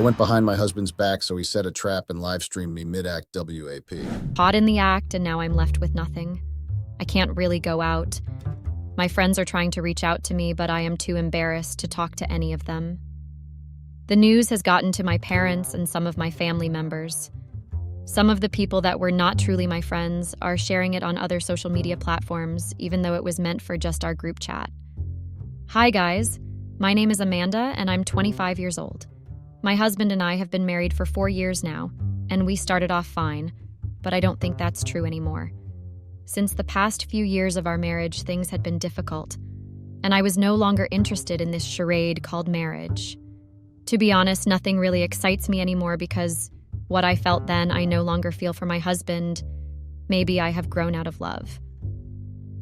I went behind my husband's back, so he set a trap and live streamed me mid-act WAP. Caught in the act, and now I'm left with nothing. I can't really go out. My friends are trying to reach out to me, but I am too embarrassed to talk to any of them. The news has gotten to my parents and some of my family members. Some of the people that were not truly my friends are sharing it on other social media platforms, even though it was meant for just our group chat. Hi guys, my name is Amanda and I'm 25 years old. My husband and I have been married for 4 years now, and we started off fine, but I don't think that's true anymore. Since the past few years of our marriage, things had been difficult, and I was no longer interested in this charade called marriage. To be honest, nothing really excites me anymore because what I felt then, I no longer feel for my husband. Maybe I have grown out of love.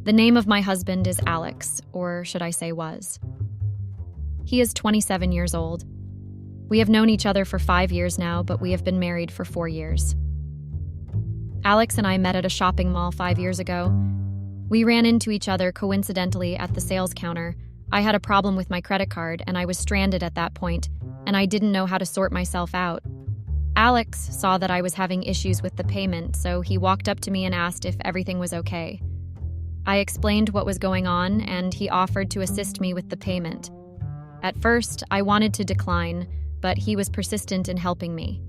The name of my husband is Alex, or should I say was. He is 27 years old. We have known each other for 5 years now, but we have been married for 4 years. Alex and I met at a shopping mall 5 years ago. We ran into each other coincidentally at the sales counter. I had a problem with my credit card, and I was stranded at that point, and I didn't know how to sort myself out. Alex saw that I was having issues with the payment, so he walked up to me and asked if everything was okay. I explained what was going on, and he offered to assist me with the payment. At first, I wanted to decline, but he was persistent in helping me.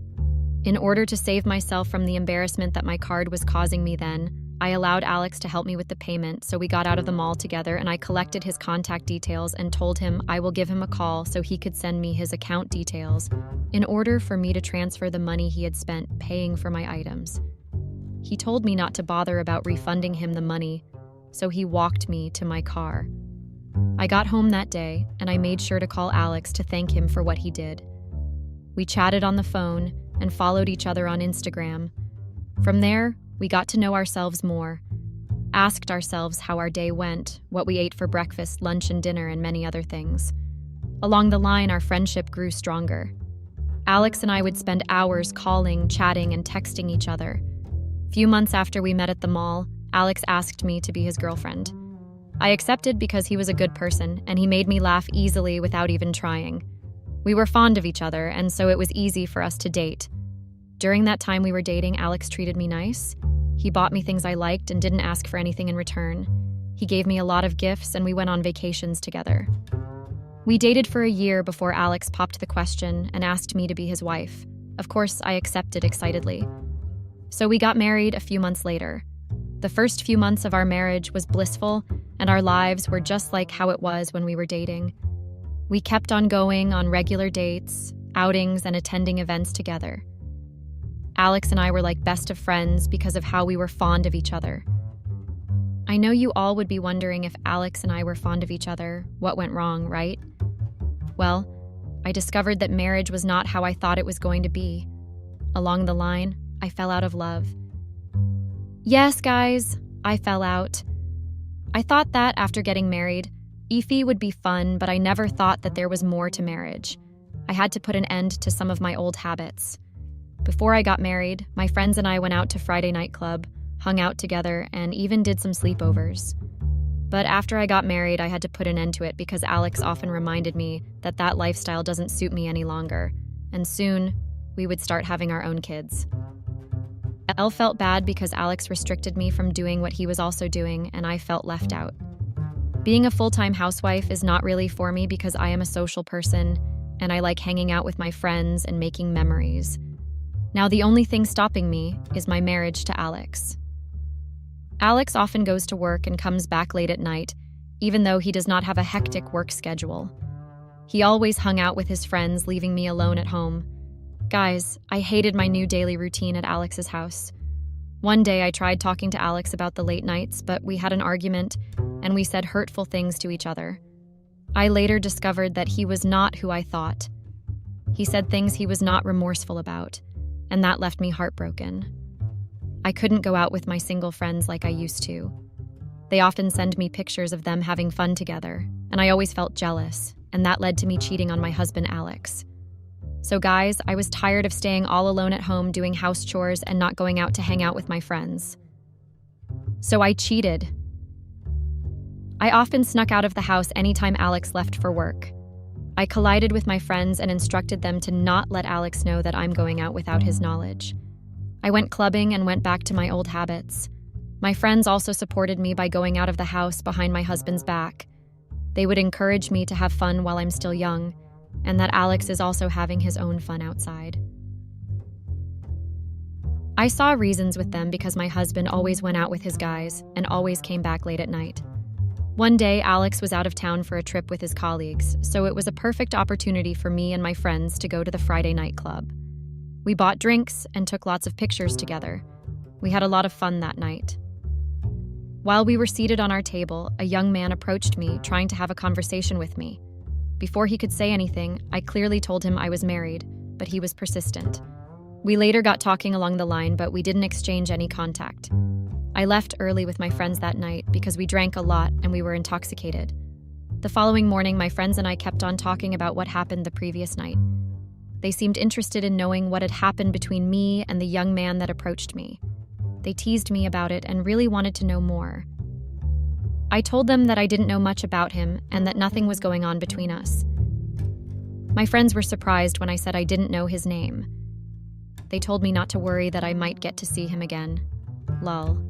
In order to save myself from the embarrassment that my card was causing me then, I allowed Alex to help me with the payment, so we got out of the mall together and I collected his contact details and told him I will give him a call so he could send me his account details in order for me to transfer the money he had spent paying for my items. He told me not to bother about refunding him the money, so he walked me to my car. I got home that day and I made sure to call Alex to thank him for what he did. We chatted on the phone and followed each other on Instagram. From there, we got to know ourselves more, asked ourselves how our day went, what we ate for breakfast, lunch, and dinner, and many other things. Along the line, our friendship grew stronger. Alex and I would spend hours calling, chatting, and texting each other. Few months after we met at the mall, Alex asked me to be his girlfriend. I accepted because he was a good person, and he made me laugh easily without even trying. We were fond of each other, and so it was easy for us to date. During that time we were dating, Alex treated me nice. He bought me things I liked and didn't ask for anything in return. He gave me a lot of gifts and we went on vacations together. We dated for a year before Alex popped the question and asked me to be his wife. Of course, I accepted excitedly. So we got married a few months later. The first few months of our marriage was blissful, and our lives were just like how it was when we were dating. We kept on going on regular dates, outings, and attending events together. Alex and I were like best of friends because of how we were fond of each other. I know you all would be wondering if Alex and I were fond of each other, what went wrong, right? Well, I discovered that marriage was not how I thought it was going to be. Along the line, I fell out of love. Yes, guys, I fell out. I thought that after getting married, Ify would be fun, but I never thought that there was more to marriage. I had to put an end to some of my old habits. Before I got married, my friends and I went out to Friday night club, hung out together, and even did some sleepovers. But after I got married, I had to put an end to it because Alex often reminded me that that lifestyle doesn't suit me any longer, and soon we would start having our own kids. Elle felt bad because Alex restricted me from doing what he was also doing, and I felt left out. Being a full-time housewife is not really for me because I am a social person, and I like hanging out with my friends and making memories. Now the only thing stopping me is my marriage to Alex. Alex often goes to work and comes back late at night, even though he does not have a hectic work schedule. He always hung out with his friends, leaving me alone at home. Guys, I hated my new daily routine at Alex's house. One day I tried talking to Alex about the late nights, but we had an argument and we said hurtful things to each other. I later discovered that he was not who I thought. He said things he was not remorseful about, and that left me heartbroken. I couldn't go out with my single friends like I used to. They often send me pictures of them having fun together, and I always felt jealous, and that led to me cheating on my husband, Alex. So guys, I was tired of staying all alone at home doing house chores and not going out to hang out with my friends. So I cheated. I often snuck out of the house anytime Alex left for work. I collided with my friends and instructed them to not let Alex know that I'm going out without his knowledge. I went clubbing and went back to my old habits. My friends also supported me by going out of the house behind my husband's back. They would encourage me to have fun while I'm still young, and that Alex is also having his own fun outside. I saw reasons with them because my husband always went out with his guys and always came back late at night. One day, Alex was out of town for a trip with his colleagues, so it was a perfect opportunity for me and my friends to go to the Friday night club. We bought drinks and took lots of pictures together. We had a lot of fun that night. While we were seated on our table, a young man approached me, trying to have a conversation with me. Before he could say anything, I clearly told him I was married, but he was persistent. We later got talking along the line, but we didn't exchange any contact. I left early with my friends that night because we drank a lot and we were intoxicated. The following morning, my friends and I kept on talking about what happened the previous night. They seemed interested in knowing what had happened between me and the young man that approached me. They teased me about it and really wanted to know more. I told them that I didn't know much about him and that nothing was going on between us. My friends were surprised when I said I didn't know his name. They told me not to worry, that I might get to see him again. Lol.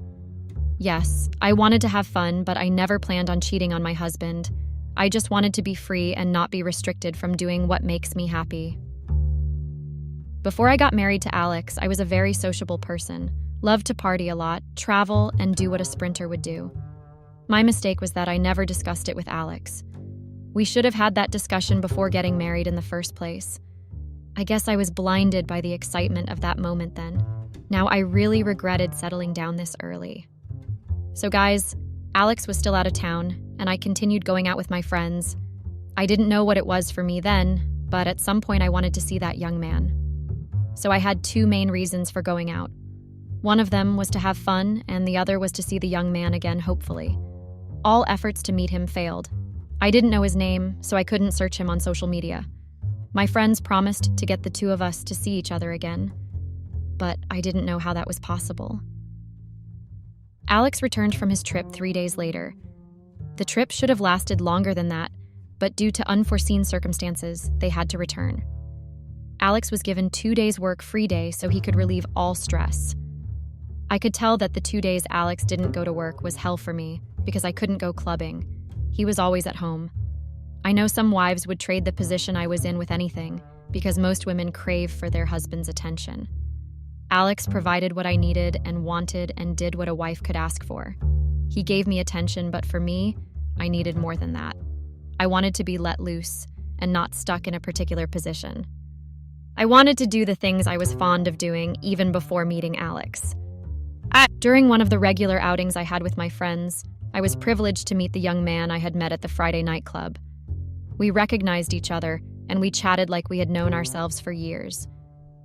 Yes, I wanted to have fun, but I never planned on cheating on my husband. I just wanted to be free and not be restricted from doing what makes me happy. Before I got married to Alex, I was a very sociable person, loved to party a lot, travel, and do what a sprinter would do. My mistake was that I never discussed it with Alex. We should have had that discussion before getting married in the first place. I guess I was blinded by the excitement of that moment then. Now I really regretted settling down this early. So guys, Alex was still out of town, and I continued going out with my friends. I didn't know what it was for me then, but at some point I wanted to see that young man. So I had two main reasons for going out. One of them was to have fun, and the other was to see the young man again, hopefully. All efforts to meet him failed. I didn't know his name, so I couldn't search him on social media. My friends promised to get the two of us to see each other again, but I didn't know how that was possible. Alex returned from his trip 3 days later. The trip should have lasted longer than that, but due to unforeseen circumstances, they had to return. Alex was given 2 days' work free day so he could relieve all stress. I could tell that the 2 days Alex didn't go to work was hell for me because I couldn't go clubbing. He was always at home. I know some wives would trade the position I was in with anything because most women crave for their husband's attention. Alex provided what I needed and wanted and did what a wife could ask for. He gave me attention, but for me, I needed more than that. I wanted to be let loose and not stuck in a particular position. I wanted to do the things I was fond of doing even before meeting Alex. During one of the regular outings I had with my friends, I was privileged to meet the young man I had met at the Friday night club. We recognized each other, and we chatted like we had known ourselves for years.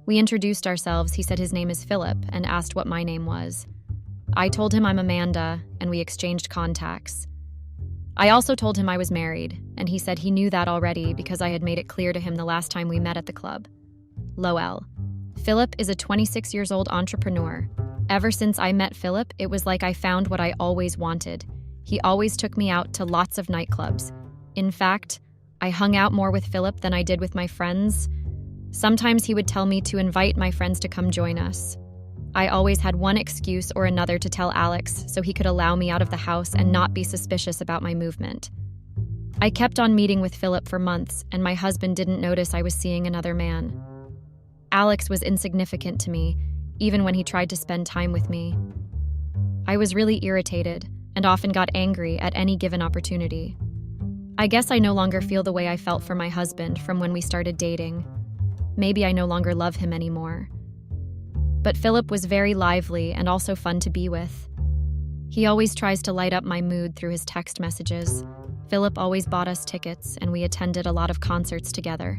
We introduced ourselves. He said his name is Philip and asked what my name was. I told him I'm Amanda, and we exchanged contacts. I also told him I was married, and he said he knew that already because I had made it clear to him the last time we met at the club. Lol. Philip is a 26-year-old entrepreneur. Ever since I met Philip, it was like I found what I always wanted. He always took me out to lots of nightclubs. In fact, I hung out more with Philip than I did with my friends. Sometimes he would tell me to invite my friends to come join us. I always had one excuse or another to tell Alex so he could allow me out of the house and not be suspicious about my movement. I kept on meeting with Philip for months, and my husband didn't notice I was seeing another man. Alex was insignificant to me, even when he tried to spend time with me. I was really irritated and often got angry at any given opportunity. I guess I no longer feel the way I felt for my husband from when we started dating. Maybe I no longer love him anymore. But Philip was very lively and also fun to be with. He always tries to light up my mood through his text messages. Philip always bought us tickets, and we attended a lot of concerts together.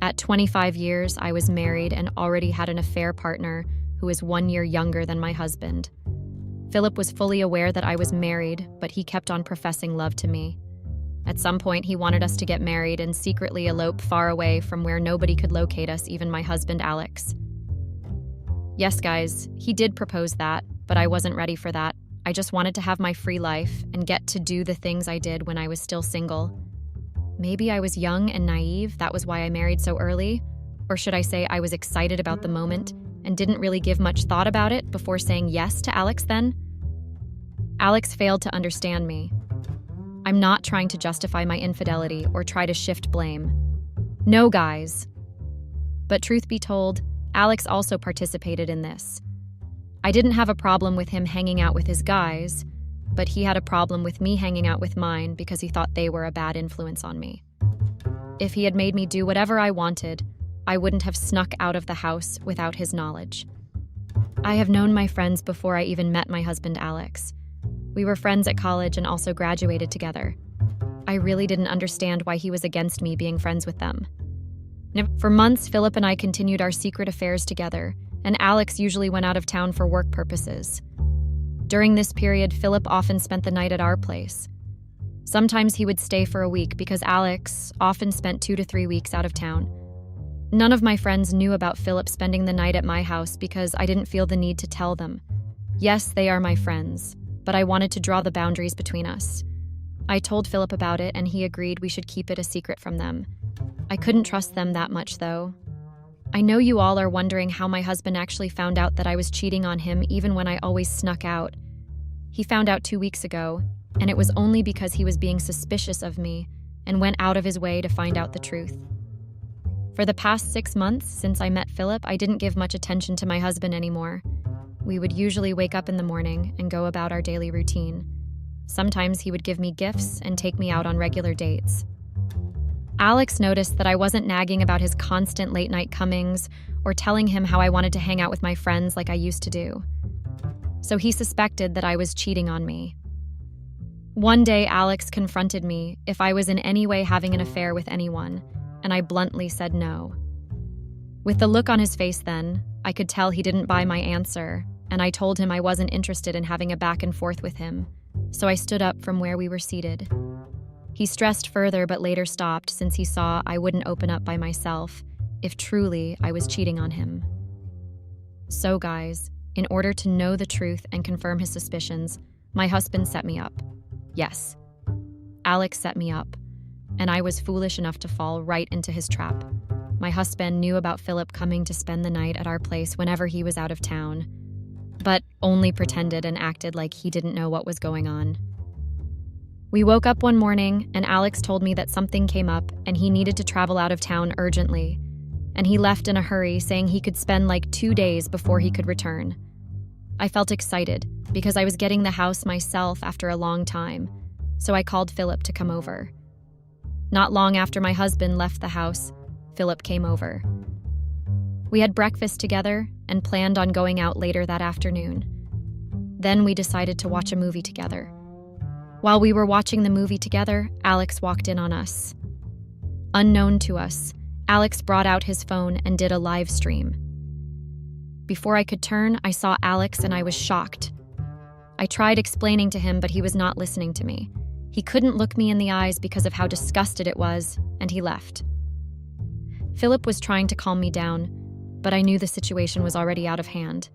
At 25 years, I was married and already had an affair partner who was 1 year younger than my husband. Philip was fully aware that I was married, but he kept on professing love to me. At some point, he wanted us to get married and secretly elope far away from where nobody could locate us, even my husband, Alex. Yes, guys, he did propose that, but I wasn't ready for that. I just wanted to have my free life and get to do the things I did when I was still single. Maybe I was young and naive, that was why I married so early. Or should I say I was excited about the moment and didn't really give much thought about it before saying yes to Alex then? Alex failed to understand me. I'm not trying to justify my infidelity or try to shift blame. No, guys. But truth be told, Alex also participated in this. I didn't have a problem with him hanging out with his guys, but he had a problem with me hanging out with mine because he thought they were a bad influence on me. If he had made me do whatever I wanted, I wouldn't have snuck out of the house without his knowledge. I have known my friends before I even met my husband, Alex. We were friends at college and also graduated together. I really didn't understand why he was against me being friends with them. For months, Philip and I continued our secret affairs together, and Alex usually went out of town for work purposes. During this period, Philip often spent the night at our place. Sometimes he would stay for a week because Alex often spent 2 to 3 weeks out of town. None of my friends knew about Philip spending the night at my house because I didn't feel the need to tell them. Yes, they are my friends, but I wanted to draw the boundaries between us. I told Philip about it and he agreed we should keep it a secret from them. I couldn't trust them that much though. I know you all are wondering how my husband actually found out that I was cheating on him even when I always snuck out. He found out 2 weeks ago, and it was only because he was being suspicious of me and went out of his way to find out the truth. For the past 6 months since I met Philip, I didn't give much attention to my husband anymore. We would usually wake up in the morning and go about our daily routine. Sometimes he would give me gifts and take me out on regular dates. Alex noticed that I wasn't nagging about his constant late-night comings or telling him how I wanted to hang out with my friends like I used to do. So he suspected that I was cheating on me. One day, Alex confronted me if I was in any way having an affair with anyone, and I bluntly said no. With the look on his face then, I could tell he didn't buy my answer, and I told him I wasn't interested in having a back and forth with him, so I stood up from where we were seated. He stressed further but later stopped since he saw I wouldn't open up by myself if truly I was cheating on him. So guys, in order to know the truth and confirm his suspicions, my husband set me up. Yes, Alex set me up, and I was foolish enough to fall right into his trap. My husband knew about Philip coming to spend the night at our place whenever he was out of town, but only pretended and acted like he didn't know what was going on. We woke up one morning, and Alex told me that something came up and he needed to travel out of town urgently, and he left in a hurry, saying he could spend like 2 days before he could return. I felt excited because I was getting the house myself after a long time, so I called Philip to come over. Not long after my husband left the house, Philip came over. We had breakfast together and planned on going out later that afternoon. Then we decided to watch a movie together. While we were watching the movie together, Alex walked in on us. Unknown to us, Alex brought out his phone and did a live stream. Before I could turn, I saw Alex and I was shocked. I tried explaining to him, but he was not listening to me. He couldn't look me in the eyes because of how disgusted it was, and he left. Philip was trying to calm me down, but I knew the situation was already out of hand.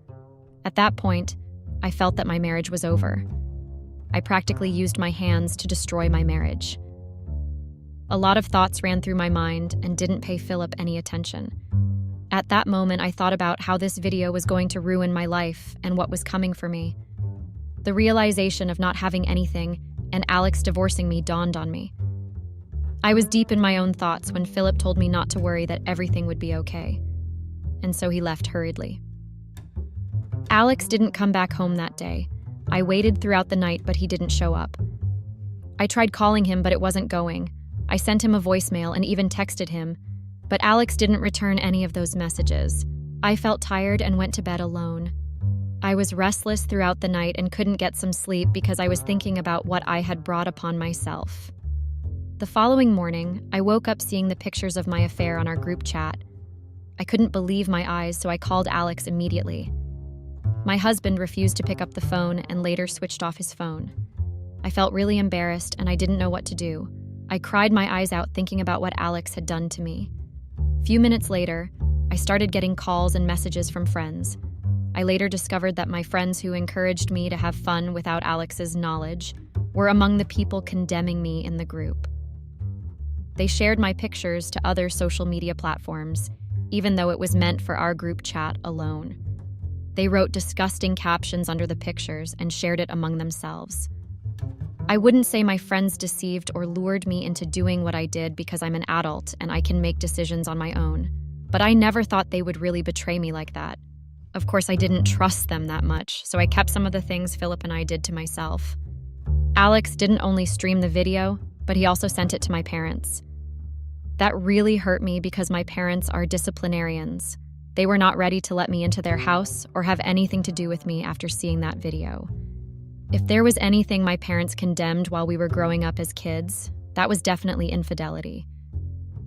At that point, I felt that my marriage was over. I practically used my hands to destroy my marriage. A lot of thoughts ran through my mind and didn't pay Philip any attention. At that moment, I thought about how this video was going to ruin my life and what was coming for me. The realization of not having anything and Alex divorcing me dawned on me. I was deep in my own thoughts when Philip told me not to worry, that everything would be okay. And so he left hurriedly. Alex didn't come back home that day. I waited throughout the night, but he didn't show up. I tried calling him, but it wasn't going. I sent him a voicemail and even texted him, but Alex didn't return any of those messages. I felt tired and went to bed alone. I was restless throughout the night and couldn't get some sleep because I was thinking about what I had brought upon myself. The following morning, I woke up seeing the pictures of my affair on our group chat. I couldn't believe my eyes, so I called Alex immediately. My husband refused to pick up the phone and later switched off his phone. I felt really embarrassed and I didn't know what to do. I cried my eyes out thinking about what Alex had done to me. A few minutes later, I started getting calls and messages from friends. I later discovered that my friends who encouraged me to have fun without Alex's knowledge were among the people condemning me in the group. They shared my pictures to other social media platforms, even though it was meant for our group chat alone. They wrote disgusting captions under the pictures and shared it among themselves. I wouldn't say my friends deceived or lured me into doing what I did because I'm an adult and I can make decisions on my own, but I never thought they would really betray me like that. Of course, I didn't trust them that much, so I kept some of the things Philip and I did to myself. Alex didn't only stream the video, but he also sent it to my parents. That really hurt me because my parents are disciplinarians. They were not ready to let me into their house or have anything to do with me after seeing that video. If there was anything my parents condemned while we were growing up as kids, that was definitely infidelity.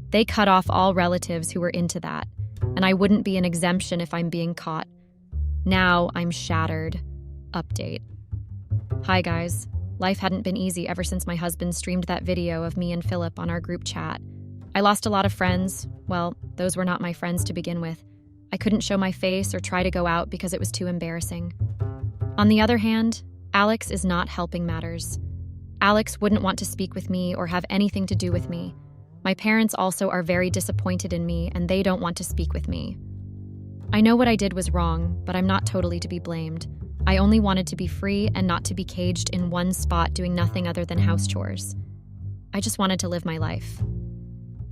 They cut off all relatives who were into that, and I wouldn't be an exemption if I'm being caught. Now I'm shattered. Update. Hi guys. Life hadn't been easy ever since my husband streamed that video of me and Philip on our group chat. I lost a lot of friends. Well, those were not my friends to begin with. I couldn't show my face or try to go out because it was too embarrassing. On the other hand, Alex is not helping matters. Alex wouldn't want to speak with me or have anything to do with me. My parents also are very disappointed in me and they don't want to speak with me. I know what I did was wrong, but I'm not totally to be blamed. I only wanted to be free and not to be caged in one spot doing nothing other than house chores. I just wanted to live my life.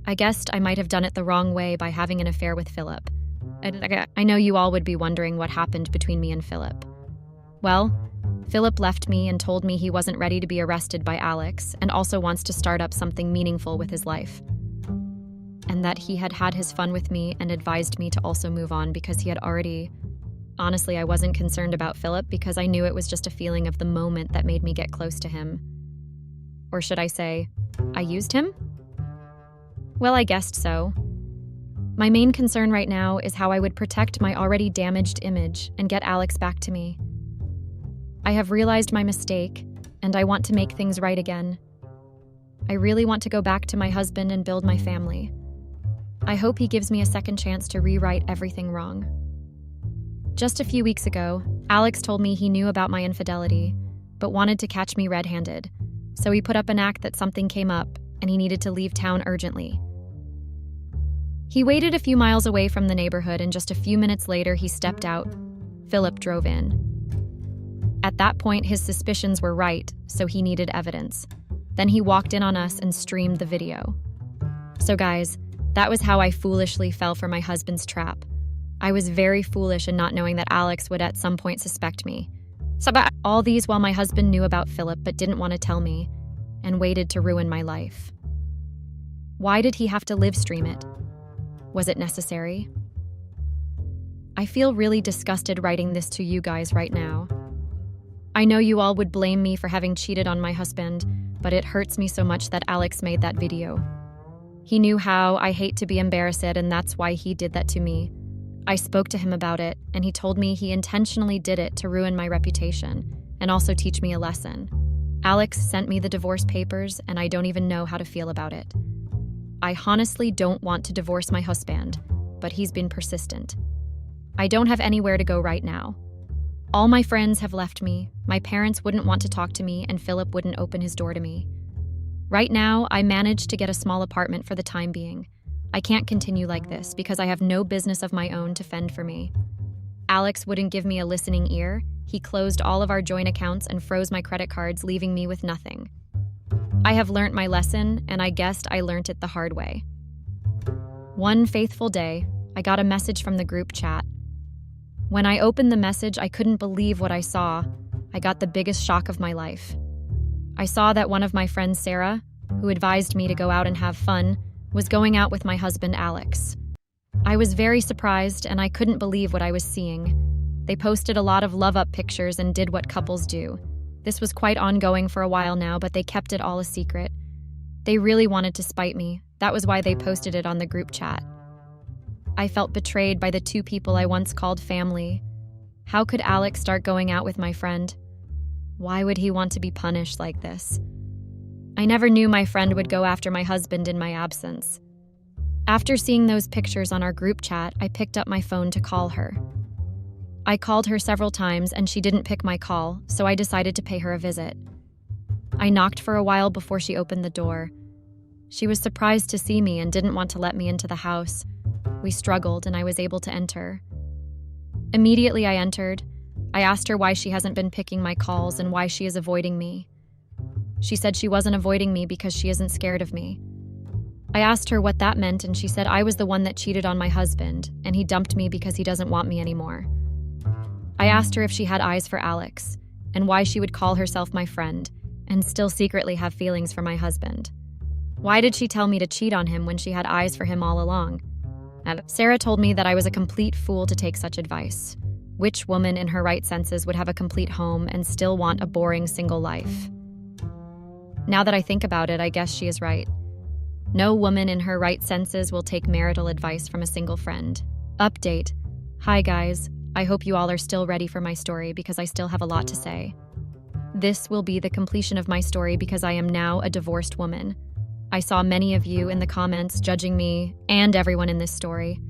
I guessed I might have done it the wrong way by having an affair with Philip. I know you all would be wondering what happened between me and Philip. Well, Philip left me and told me he wasn't ready to be arrested by Alex and also wants to start up something meaningful with his life. And that he had had his fun with me and advised me to also move on because he had already... Honestly, I wasn't concerned about Philip because I knew it was just a feeling of the moment that made me get close to him. Or should I say, I used him? Well, I guessed so. My main concern right now is how I would protect my already damaged image and get Alex back to me. I have realized my mistake, and I want to make things right again. I really want to go back to my husband and build my family. I hope he gives me a second chance to rewrite everything wrong. Just a few weeks ago, Alex told me he knew about my infidelity, but wanted to catch me red-handed, so he put up an act that something came up and he needed to leave town urgently. He waited a few miles away from the neighborhood and just a few minutes later he stepped out. Philip drove in. At that point, his suspicions were right, so he needed evidence. Then he walked in on us and streamed the video. So guys, that was how I foolishly fell for my husband's trap. I was very foolish in not knowing that Alex would at some point suspect me. So all these while my husband knew about Philip but didn't want to tell me, and waited to ruin my life. Why did he have to live stream it? Was it necessary? I feel really disgusted writing this to you guys right now. I know you all would blame me for having cheated on my husband, but it hurts me so much that Alex made that video. He knew how I hate to be embarrassed, and that's why he did that to me. I spoke to him about it, and he told me he intentionally did it to ruin my reputation and also teach me a lesson. Alex sent me the divorce papers, and I don't even know how to feel about it. I honestly don't want to divorce my husband, but he's been persistent. I don't have anywhere to go right now. All my friends have left me, my parents wouldn't want to talk to me, and Philip wouldn't open his door to me. Right now, I managed to get a small apartment for the time being. I can't continue like this because I have no business of my own to fend for me. Alex wouldn't give me a listening ear. He closed all of our joint accounts and froze my credit cards, leaving me with nothing. I have learnt my lesson, and I guessed I learnt it the hard way. One faithful day, I got a message from the group chat. When I opened the message, I couldn't believe what I saw. I got the biggest shock of my life. I saw that one of my friends, Sarah, who advised me to go out and have fun, was going out with my husband, Alex. I was very surprised, and I couldn't believe what I was seeing. They posted a lot of love-up pictures and did what couples do. This was quite ongoing for a while now, but they kept it all a secret. They really wanted to spite me. That was why they posted it on the group chat. I felt betrayed by the two people I once called family. How could Alex start going out with my friend? Why would he want to be punished like this? I never knew my friend would go after my husband in my absence. After seeing those pictures on our group chat, I picked up my phone to call her. I called her several times and she didn't pick my call, so I decided to pay her a visit. I knocked for a while before she opened the door. She was surprised to see me and didn't want to let me into the house. We struggled, and I was able to enter. Immediately I entered. I asked her why she hasn't been picking my calls and why she is avoiding me. She said she wasn't avoiding me because she isn't scared of me. I asked her what that meant, and she said I was the one that cheated on my husband, and he dumped me because he doesn't want me anymore. I asked her if she had eyes for Alex, and why she would call herself my friend, and still secretly have feelings for my husband. Why did she tell me to cheat on him when she had eyes for him all along? And Sarah told me that I was a complete fool to take such advice. Which woman in her right senses would have a complete home and still want a boring single life? Now that I think about it, I guess she is right. No woman in her right senses will take marital advice from a single friend. Update. Hi guys, I hope you all are still ready for my story because I still have a lot to say. This will be the completion of my story because I am now a divorced woman. I saw many of you in the comments judging me and everyone in this story.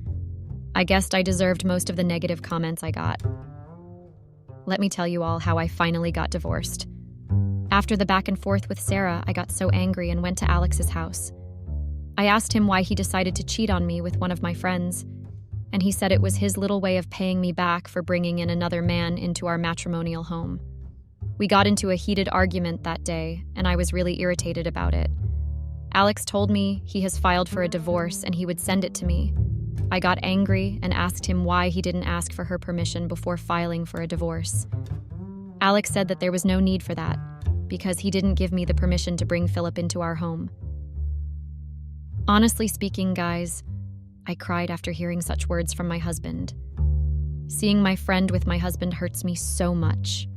I guessed I deserved most of the negative comments I got. Let me tell you all how I finally got divorced. After the back and forth with Sarah, I got so angry and went to Alex's house. I asked him why he decided to cheat on me with one of my friends, and he said it was his little way of paying me back for bringing in another man into our matrimonial home. We got into a heated argument that day, and I was really irritated about it. Alex told me he has filed for a divorce and he would send it to me. I got angry and asked him why he didn't ask for her permission before filing for a divorce. Alex said that there was no need for that, because he didn't give me the permission to bring Philip into our home. Honestly speaking, guys, I cried after hearing such words from my husband. Seeing my friend with my husband hurts me so much.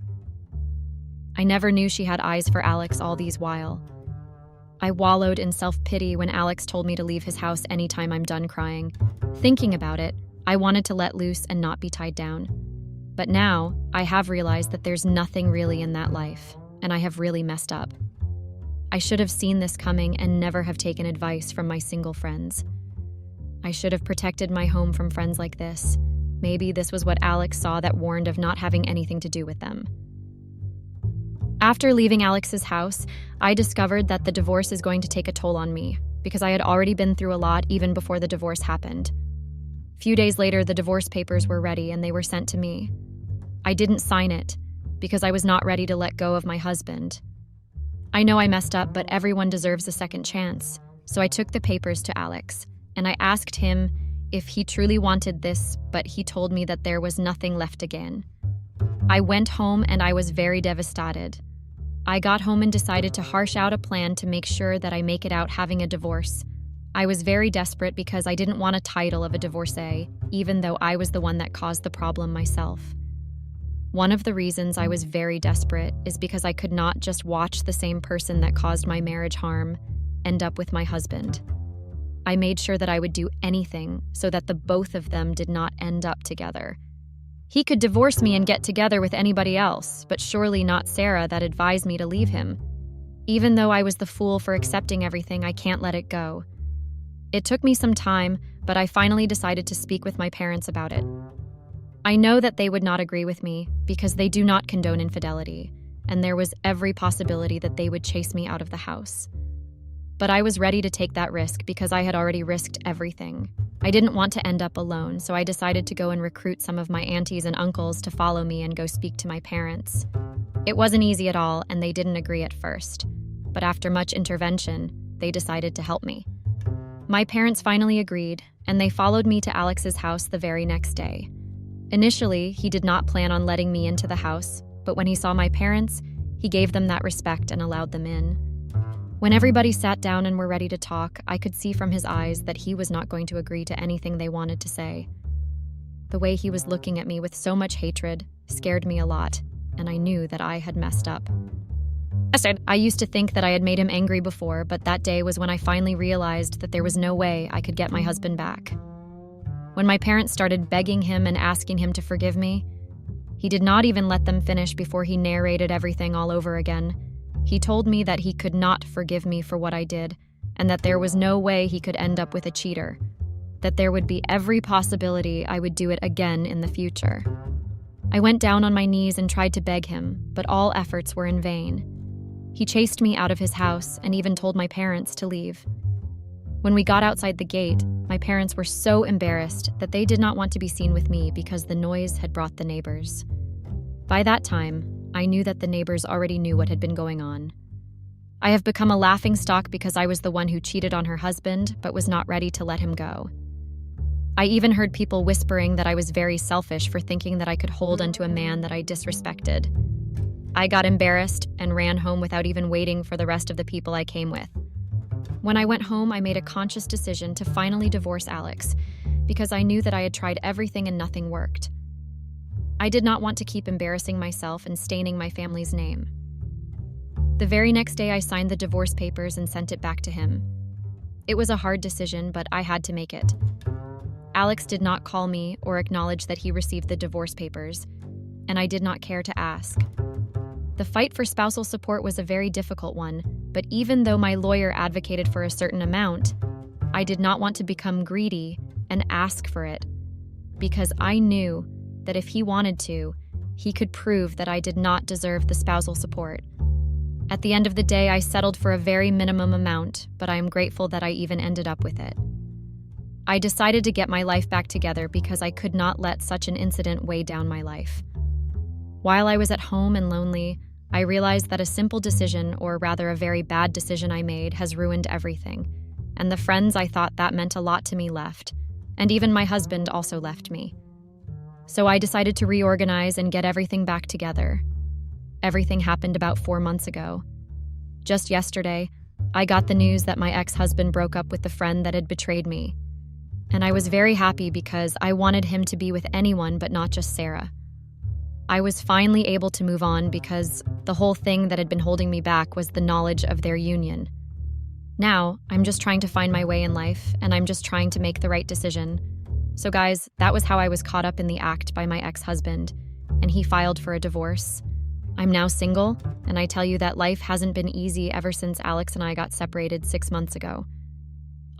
I never knew she had eyes for Alex all these while. I wallowed in self-pity when Alex told me to leave his house anytime I'm done crying. Thinking about it, I wanted to let loose and not be tied down. But now, I have realized that there's nothing really in that life, and I have really messed up. I should have seen this coming and never have taken advice from my single friends. I should have protected my home from friends like this. Maybe this was what Alex saw that warned of not having anything to do with them. After leaving Alex's house, I discovered that the divorce is going to take a toll on me because I had already been through a lot even before the divorce happened. Few days later, the divorce papers were ready and they were sent to me. I didn't sign it because I was not ready to let go of my husband. I know I messed up, but everyone deserves a second chance. So I took the papers to Alex and I asked him if he truly wanted this, but he told me that there was nothing left again. I went home and I was very devastated. I got home and decided to harsh out a plan to make sure that I make it out having a divorce. I was very desperate because I didn't want a title of a divorcee, even though I was the one that caused the problem myself. One of the reasons I was very desperate is because I could not just watch the same person that caused my marriage harm end up with my husband. I made sure that I would do anything so that the both of them did not end up together. He could divorce me and get together with anybody else, but surely not Sarah that advised me to leave him. Even though I was the fool for accepting everything, I can't let it go. It took me some time, but I finally decided to speak with my parents about it. I know that they would not agree with me because they do not condone infidelity, and there was every possibility that they would chase me out of the house. But I was ready to take that risk because I had already risked everything. I didn't want to end up alone, so I decided to go and recruit some of my aunties and uncles to follow me and go speak to my parents. It wasn't easy at all, and they didn't agree at first. But after much intervention, they decided to help me. My parents finally agreed, and they followed me to Alex's house the very next day. Initially, he did not plan on letting me into the house, but when he saw my parents, he gave them that respect and allowed them in. When everybody sat down and were ready to talk, I could see from his eyes that he was not going to agree to anything they wanted to say. The way he was looking at me with so much hatred scared me a lot, and I knew that I had messed up. I used to think that I had made him angry before, but that day was when I finally realized that there was no way I could get my husband back. When my parents started begging him and asking him to forgive me, he did not even let them finish before he narrated everything all over again. He told me that he could not forgive me for what I did, and that there was no way he could end up with a cheater, that there would be every possibility I would do it again in the future. I went down on my knees and tried to beg him, but all efforts were in vain. He chased me out of his house and even told my parents to leave. When we got outside the gate, my parents were so embarrassed that they did not want to be seen with me because the noise had brought the neighbors. By that time, I knew that the neighbors already knew what had been going on. I have become a laughingstock because I was the one who cheated on her husband but was not ready to let him go. I even heard people whispering that I was very selfish for thinking that I could hold onto a man that I disrespected. I got embarrassed and ran home without even waiting for the rest of the people I came with. When I went home, I made a conscious decision to finally divorce Alex because I knew that I had tried everything and nothing worked. I did not want to keep embarrassing myself and staining my family's name. The very next day, I signed the divorce papers and sent it back to him. It was a hard decision, but I had to make it. Alex did not call me or acknowledge that he received the divorce papers, and I did not care to ask. The fight for spousal support was a very difficult one, but even though my lawyer advocated for a certain amount, I did not want to become greedy and ask for it, because I knew that if he wanted to, he could prove that I did not deserve the spousal support. At the end of the day, I settled for a very minimum amount, but I am grateful that I even ended up with it. I decided to get my life back together because I could not let such an incident weigh down my life. While I was at home and lonely, I realized that a simple decision, or rather a very bad decision I made, has ruined everything, and the friends I thought that meant a lot to me left, and even my husband also left me. So I decided to reorganize and get everything back together. Everything happened about 4 months ago. Just yesterday, I got the news that my ex-husband broke up with the friend that had betrayed me. And I was very happy because I wanted him to be with anyone but not just Sarah. I was finally able to move on because the whole thing that had been holding me back was the knowledge of their union. Now, I'm just trying to find my way in life, and I'm just trying to make the right decision. So guys, that was how I was caught up in the act by my ex-husband, and he filed for a divorce. I'm now single, and I tell you that life hasn't been easy ever since Alex and I got separated 6 months ago.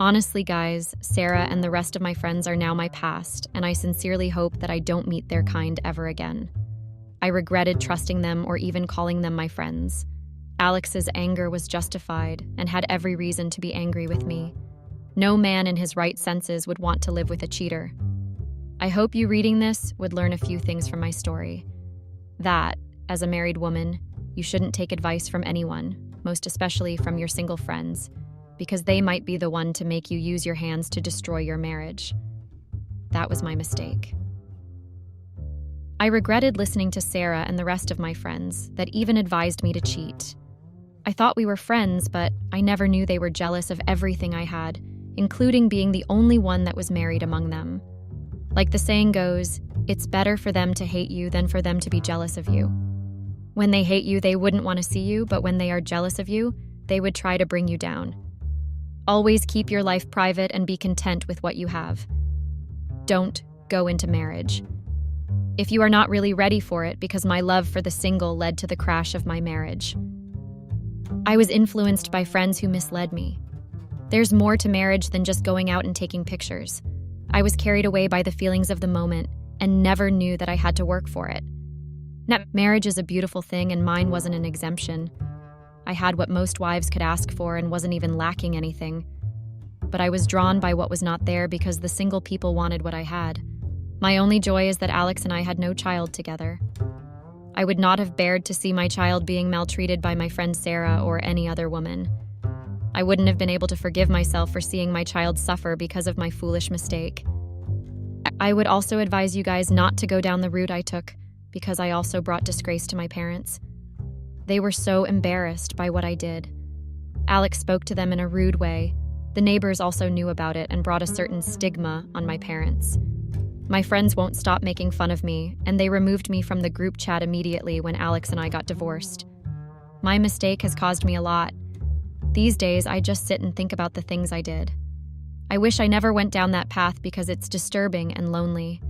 Honestly, guys, Sarah and the rest of my friends are now my past, and I sincerely hope that I don't meet their kind ever again. I regretted trusting them or even calling them my friends. Alex's anger was justified and had every reason to be angry with me. No man in his right senses would want to live with a cheater. I hope you reading this would learn a few things from my story. That, as a married woman, you shouldn't take advice from anyone, most especially from your single friends, because they might be the one to make you use your hands to destroy your marriage. That was my mistake. I regretted listening to Sarah and the rest of my friends that even advised me to cheat. I thought we were friends, but I never knew they were jealous of everything I had, including being the only one that was married among them. Like the saying goes, it's better for them to hate you than for them to be jealous of you. When they hate you, they wouldn't want to see you, but when they are jealous of you, they would try to bring you down. Always keep your life private and be content with what you have. Don't go into marriage. If you are not really ready for it, because my love for the single led to the crash of my marriage. I was influenced by friends who misled me. There's more to marriage than just going out and taking pictures. I was carried away by the feelings of the moment and never knew that I had to work for it. Now, marriage is a beautiful thing, and mine wasn't an exemption. I had what most wives could ask for and wasn't even lacking anything. But I was drawn by what was not there because the single people wanted what I had. My only joy is that Alex and I had no child together. I would not have bared to see my child being maltreated by my friend Sarah or any other woman. I wouldn't have been able to forgive myself for seeing my child suffer because of my foolish mistake. I would also advise you guys not to go down the route I took, because I also brought disgrace to my parents. They were so embarrassed by what I did. Alex spoke to them in a rude way. The neighbors also knew about it and brought a certain stigma on my parents. My friends won't stop making fun of me, and they removed me from the group chat immediately when Alex and I got divorced. My mistake has caused me a lot. These days, I just sit and think about the things I did. I wish I never went down that path because it's disturbing and lonely.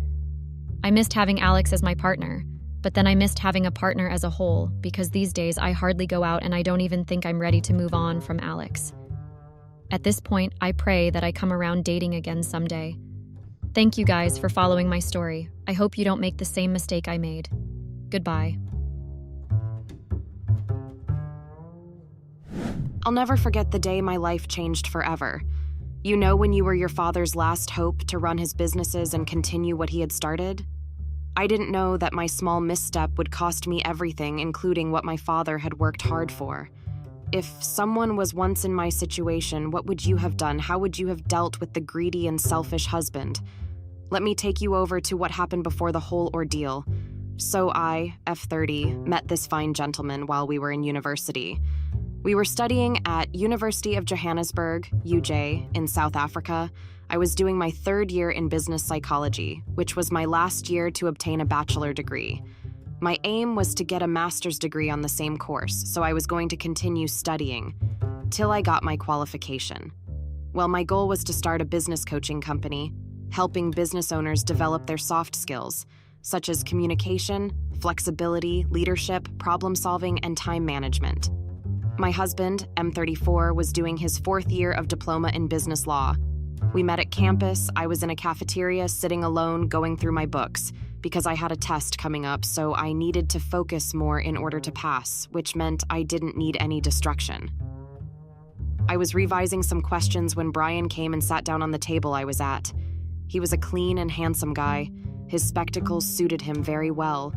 I missed having Alex as my partner, but then I missed having a partner as a whole because these days I hardly go out and I don't even think I'm ready to move on from Alex. At this point, I pray that I come around dating again someday. Thank you guys for following my story. I hope you don't make the same mistake I made. Goodbye. I'll never forget the day my life changed forever. You know, when you were your father's last hope to run his businesses and continue what he had started? I didn't know that my small misstep would cost me everything, including what my father had worked hard for. If someone was once in my situation, what would you have done? How would you have dealt with the greedy and selfish husband? Let me take you over to what happened before the whole ordeal. So I, F30, met this fine gentleman while we were in university. We were studying at University of Johannesburg, UJ, in South Africa. I was doing my 3rd year in business psychology, which was my last year to obtain a bachelor degree. My aim was to get a master's degree on the same course, so I was going to continue studying till I got my qualification. Well, my goal was to start a business coaching company, helping business owners develop their soft skills, such as communication, flexibility, leadership, problem solving, and time management. My husband, M34, was doing his 4th year of diploma in business law. We met at campus. I was in a cafeteria sitting alone going through my books because I had a test coming up, so I needed to focus more in order to pass, which meant I didn't need any distraction. I was revising some questions when Brian came and sat down on the table I was at. He was a clean and handsome guy. His spectacles suited him very well.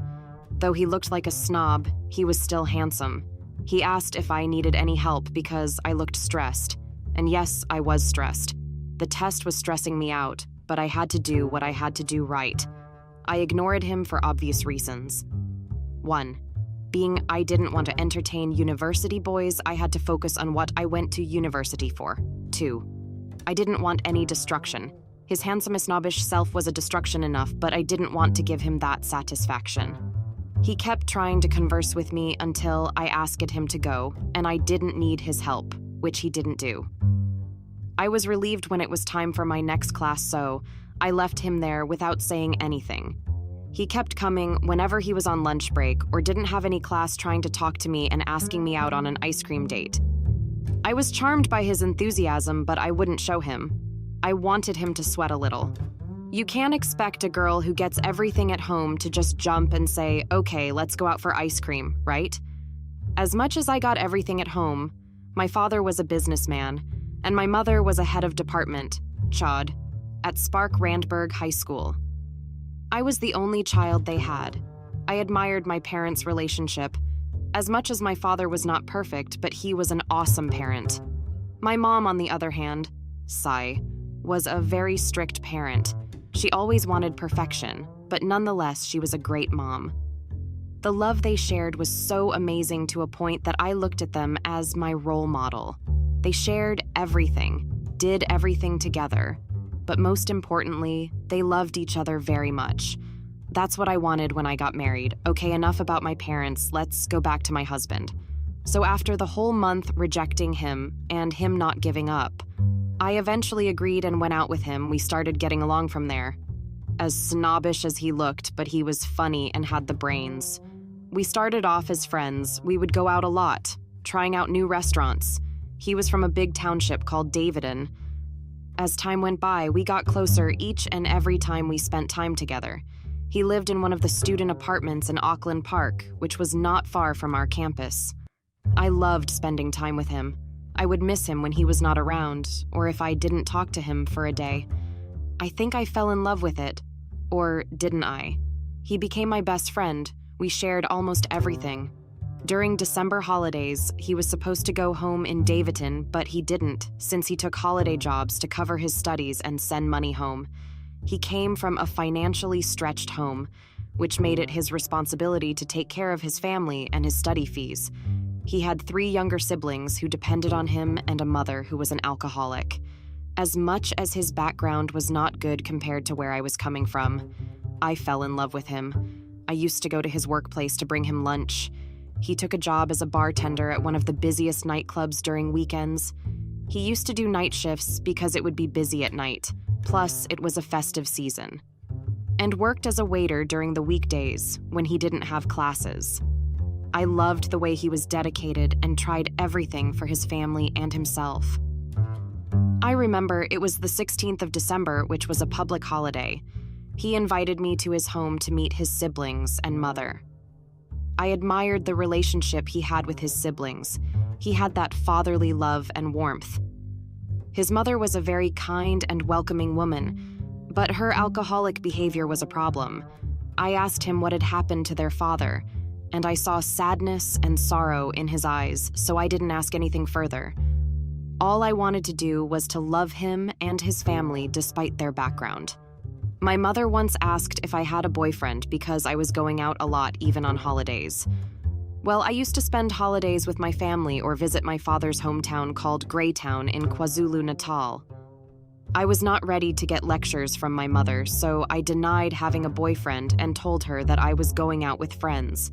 Though he looked like a snob, he was still handsome. He asked if I needed any help because I looked stressed. And yes, I was stressed. The test was stressing me out, but I had to do what I had to do right. I ignored him for obvious reasons. 1. Being I didn't want to entertain university boys, I had to focus on what I went to university for. 2. I didn't want any destruction. His handsome snobbish self was a destruction enough, but I didn't want to give him that satisfaction. He kept trying to converse with me until I asked him to go, and I didn't need his help, which he didn't do. I was relieved when it was time for my next class, so I left him there without saying anything. He kept coming whenever he was on lunch break or didn't have any class, trying to talk to me and asking me out on an ice cream date. I was charmed by his enthusiasm, but I wouldn't show him. I wanted him to sweat a little. You can't expect a girl who gets everything at home to just jump and say, okay, let's go out for ice cream, right? As much as I got everything at home, my father was a businessman, and my mother was a head of department, CHOD, at Spark Randburg High School. I was the only child they had. I admired my parents' relationship. As much as my father was not perfect, but he was an awesome parent. My mom, on the other hand, sigh, was a very strict parent. She always wanted perfection, but nonetheless, she was a great mom. The love they shared was so amazing to a point that I looked at them as my role model. They shared everything, did everything together, but most importantly, they loved each other very much. That's what I wanted when I got married. Okay, enough about my parents, let's go back to my husband. So after the whole month rejecting him and him not giving up, I eventually agreed and went out with him. We started getting along from there. As snobbish as he looked, but he was funny and had the brains. We started off as friends. We would go out a lot, trying out new restaurants. He was from a big township called Davidon. As time went by, we got closer each and every time we spent time together. He lived in one of the student apartments in Auckland Park, which was not far from our campus. I loved spending time with him. I would miss him when he was not around, or if I didn't talk to him for a day. I think I fell in love with it. Or didn't I? He became my best friend. We shared almost everything. During December holidays, he was supposed to go home in Davidton, but he didn't, since he took holiday jobs to cover his studies and send money home. He came from a financially stretched home, which made it his responsibility to take care of his family and his study fees. He had 3 younger siblings who depended on him and a mother who was an alcoholic. As much as his background was not good compared to where I was coming from, I fell in love with him. I used to go to his workplace to bring him lunch. He took a job as a bartender at one of the busiest nightclubs during weekends. He used to do night shifts because it would be busy at night, plus it was a festive season. And worked as a waiter during the weekdays when he didn't have classes. I loved the way he was dedicated and tried everything for his family and himself. I remember it was the 16th of December, which was a public holiday. He invited me to his home to meet his siblings and mother. I admired the relationship he had with his siblings. He had that fatherly love and warmth. His mother was a very kind and welcoming woman, but her alcoholic behavior was a problem. I asked him what had happened to their father, and I saw sadness and sorrow in his eyes, so I didn't ask anything further. All I wanted to do was to love him and his family despite their background. My mother once asked if I had a boyfriend because I was going out a lot, even on holidays. Well, I used to spend holidays with my family or visit my father's hometown called Greytown in KwaZulu-Natal. I was not ready to get lectures from my mother, so I denied having a boyfriend and told her that I was going out with friends.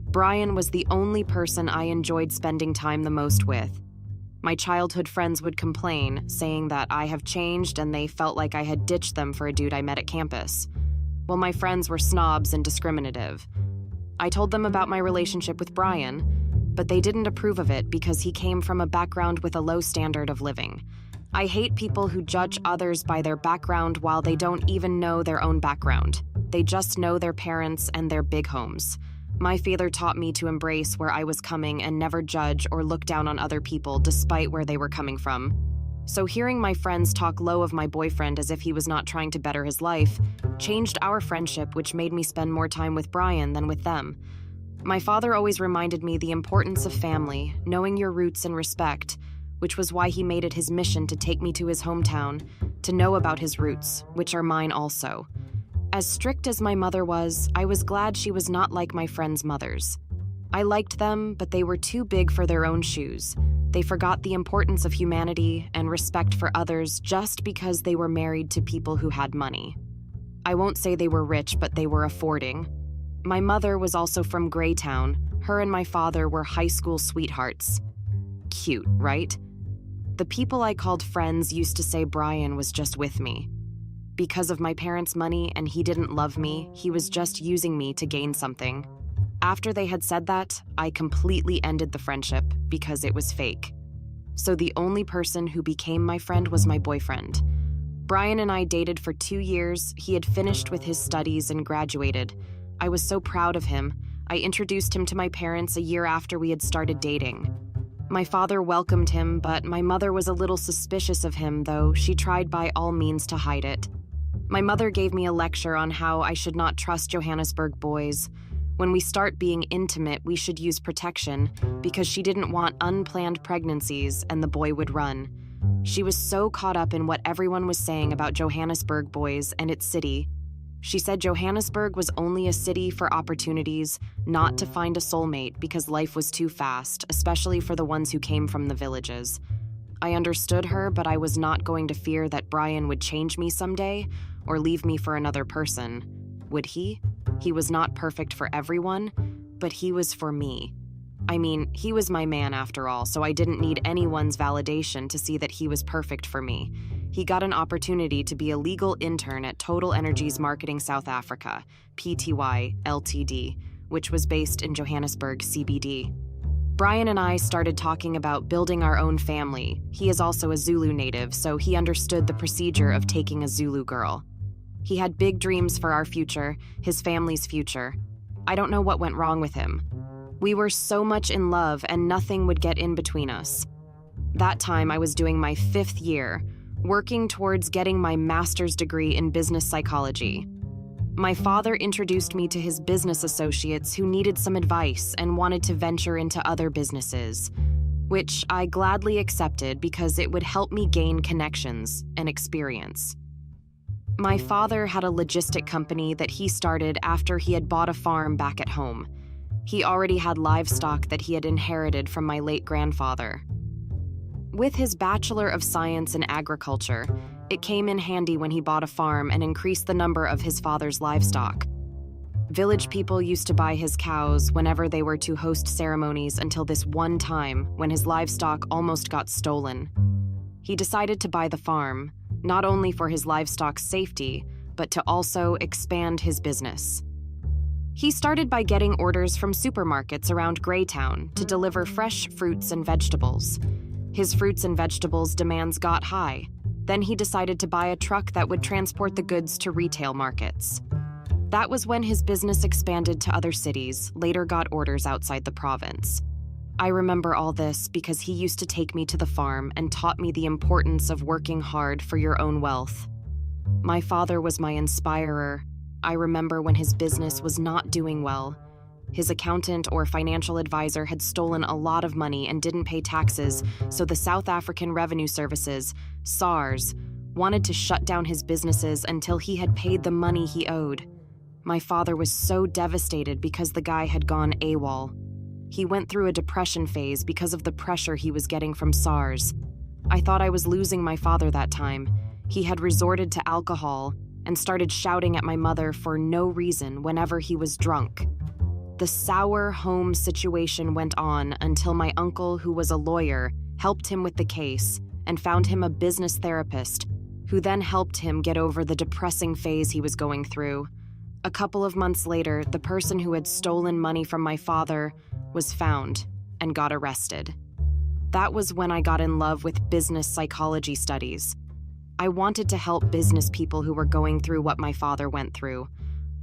Brian was the only person I enjoyed spending time the most with. My childhood friends would complain, saying that I have changed and they felt like I had ditched them for a dude I met at campus. Well, my friends were snobs and discriminative. I told them about my relationship with Brian, but they didn't approve of it because he came from a background with a low standard of living. I hate people who judge others by their background while they don't even know their own background. They just know their parents and their big homes. My father taught me to embrace where I was coming and never judge or look down on other people despite where they were coming from. So hearing my friends talk low of my boyfriend as if he was not trying to better his life changed our friendship, which made me spend more time with Brian than with them. My father always reminded me the importance of family, knowing your roots and respect, which was why he made it his mission to take me to his hometown, to know about his roots, which are mine also. As strict as my mother was, I was glad she was not like my friends' mothers. I liked them, but they were too big for their own shoes. They forgot the importance of humanity and respect for others just because they were married to people who had money. I won't say they were rich, but they were affording. My mother was also from Greytown. Her and my father were high school sweethearts. Cute, right? The people I called friends used to say Brian was just with me. Because of my parents' money and he didn't love me, he was just using me to gain something. After they had said that, I completely ended the friendship because it was fake. So the only person who became my friend was my boyfriend. Brian and I dated for 2 years. He had finished with his studies and graduated. I was so proud of him. I introduced him to my parents a year after we had started dating. My father welcomed him, but my mother was a little suspicious of him, though she tried by all means to hide it. My mother gave me a lecture on how I should not trust Johannesburg boys. When we start being intimate, we should use protection because she didn't want unplanned pregnancies and the boy would run. She was so caught up in what everyone was saying about Johannesburg boys and its city. She said Johannesburg was only a city for opportunities, not to find a soulmate because life was too fast, especially for the ones who came from the villages. I understood her, but I was not going to fear that Brian would change me someday or leave me for another person. Would he? He was not perfect for everyone, but he was for me. I mean, he was my man after all, so I didn't need anyone's validation to see that he was perfect for me. He got an opportunity to be a legal intern at Total Energies Marketing South Africa, Pty Ltd, which was based in Johannesburg, CBD. Brian and I started talking about building our own family. He is also a Zulu native, so he understood the procedure of taking a Zulu girl. He had big dreams for our future, his family's future. I don't know what went wrong with him. We were so much in love and nothing would get in between us. That time I was doing my 5th year, working towards getting my master's degree in business psychology. My father introduced me to his business associates who needed some advice and wanted to venture into other businesses, which I gladly accepted because it would help me gain connections and experience. My father had a logistic company that he started after he had bought a farm back at home. He already had livestock that he had inherited from my late grandfather. With his Bachelor of Science in Agriculture, it came in handy when he bought a farm and increased the number of his father's livestock. Village people used to buy his cows whenever they were to host ceremonies until this one time when his livestock almost got stolen. He decided to buy the farm, not only for his livestock's safety, but to also expand his business. He started by getting orders from supermarkets around Greytown to deliver fresh fruits and vegetables. His fruits and vegetables demands got high. Then he decided to buy a truck that would transport the goods to retail markets. That was when his business expanded to other cities, later got orders outside the province. I remember all this because he used to take me to the farm and taught me the importance of working hard for your own wealth. My father was my inspirer. I remember when his business was not doing well. His accountant or financial advisor had stolen a lot of money and didn't pay taxes, so the South African Revenue Services, SARS, wanted to shut down his businesses until he had paid the money he owed. My father was so devastated because the guy had gone AWOL. He went through a depression phase because of the pressure he was getting from SARS. I thought I was losing my father that time. He had resorted to alcohol and started shouting at my mother for no reason whenever he was drunk. The sour home situation went on until my uncle, who was a lawyer, helped him with the case and found him a business therapist, who then helped him get over the depressing phase he was going through. A couple of months later, the person who had stolen money from my father was found and got arrested. That was when I got in love with business psychology studies. I wanted to help business people who were going through what my father went through.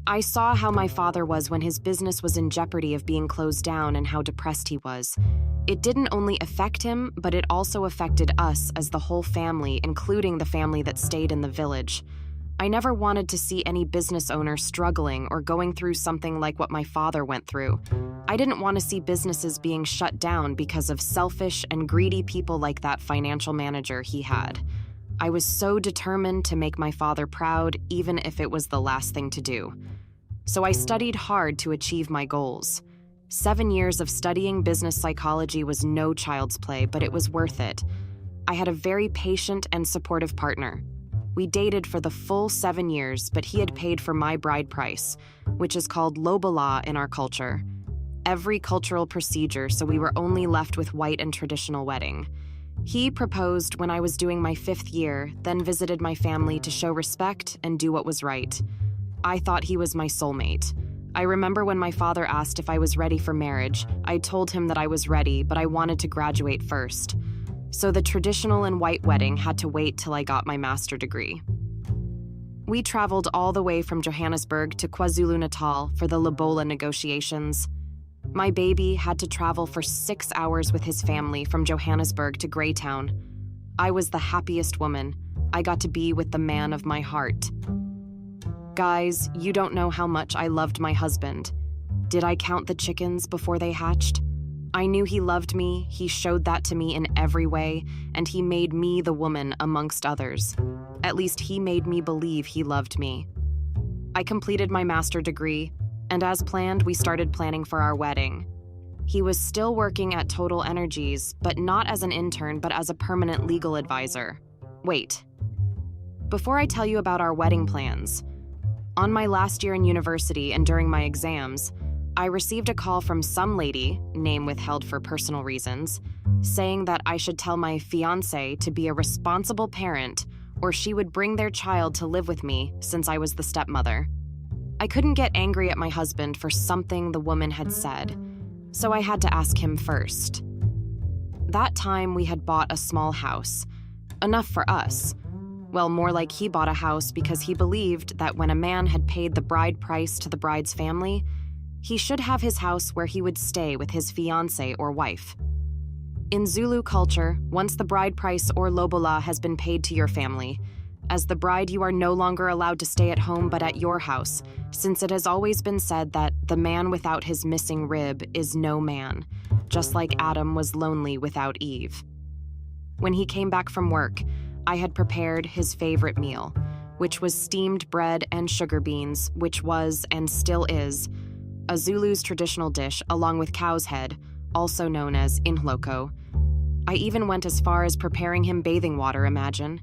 I saw how my father was when his business was in jeopardy of being closed down and how depressed he was. It didn't only affect him, but it also affected us as the whole family, including the family that stayed in the village. I never wanted to see any business owner struggling or going through something like what my father went through. I didn't want to see businesses being shut down because of selfish and greedy people like that financial manager he had. I was so determined to make my father proud, even if it was the last thing to do. So I studied hard to achieve my goals. 7 years of studying business psychology was no child's play, but it was worth it. I had a very patient and supportive partner. We dated for the full 7 years, but he had paid for my bride price, which is called lobola in our culture. Every cultural procedure, so we were only left with white and traditional wedding. He proposed when I was doing my 5th year, then visited my family to show respect and do what was right. I thought he was my soulmate. I remember when my father asked if I was ready for marriage, I told him that I was ready, but I wanted to graduate first. So the traditional and white wedding had to wait till I got my master's degree. We traveled all the way from Johannesburg to KwaZulu-Natal for the lobola negotiations. My baby had to travel for 6 hours with his family from Johannesburg to Greytown. I was the happiest woman. I got to be with the man of my heart. Guys, you don't know how much I loved my husband. Did I count the chickens before they hatched? I knew he loved me, he showed that to me in every way, and he made me the woman amongst others. At least he made me believe he loved me. I completed my master's degree, and as planned, we started planning for our wedding. He was still working at Total Energies, but not as an intern, but as a permanent legal advisor. Wait. Before I tell you about our wedding plans, on my last year in university and during my exams, I received a call from some lady, name withheld for personal reasons, saying that I should tell my fiancé to be a responsible parent or she would bring their child to live with me since I was the stepmother. I couldn't get angry at my husband for something the woman had said, so I had to ask him first. That time we had bought a small house, enough for us. Well, more like he bought a house because he believed that when a man had paid the bride price to the bride's family, he should have his house where he would stay with his fiancé or wife. In Zulu culture, once the bride price or lobola has been paid to your family, as the bride you are no longer allowed to stay at home but at your house, since it has always been said that the man without his missing rib is no man, just like Adam was lonely without Eve. When he came back from work, I had prepared his favorite meal, which was steamed bread and sugar beans, which was, and still is, a Zulu's traditional dish along with cow's head, also known as inhloko. I even went as far as preparing him bathing water, imagine.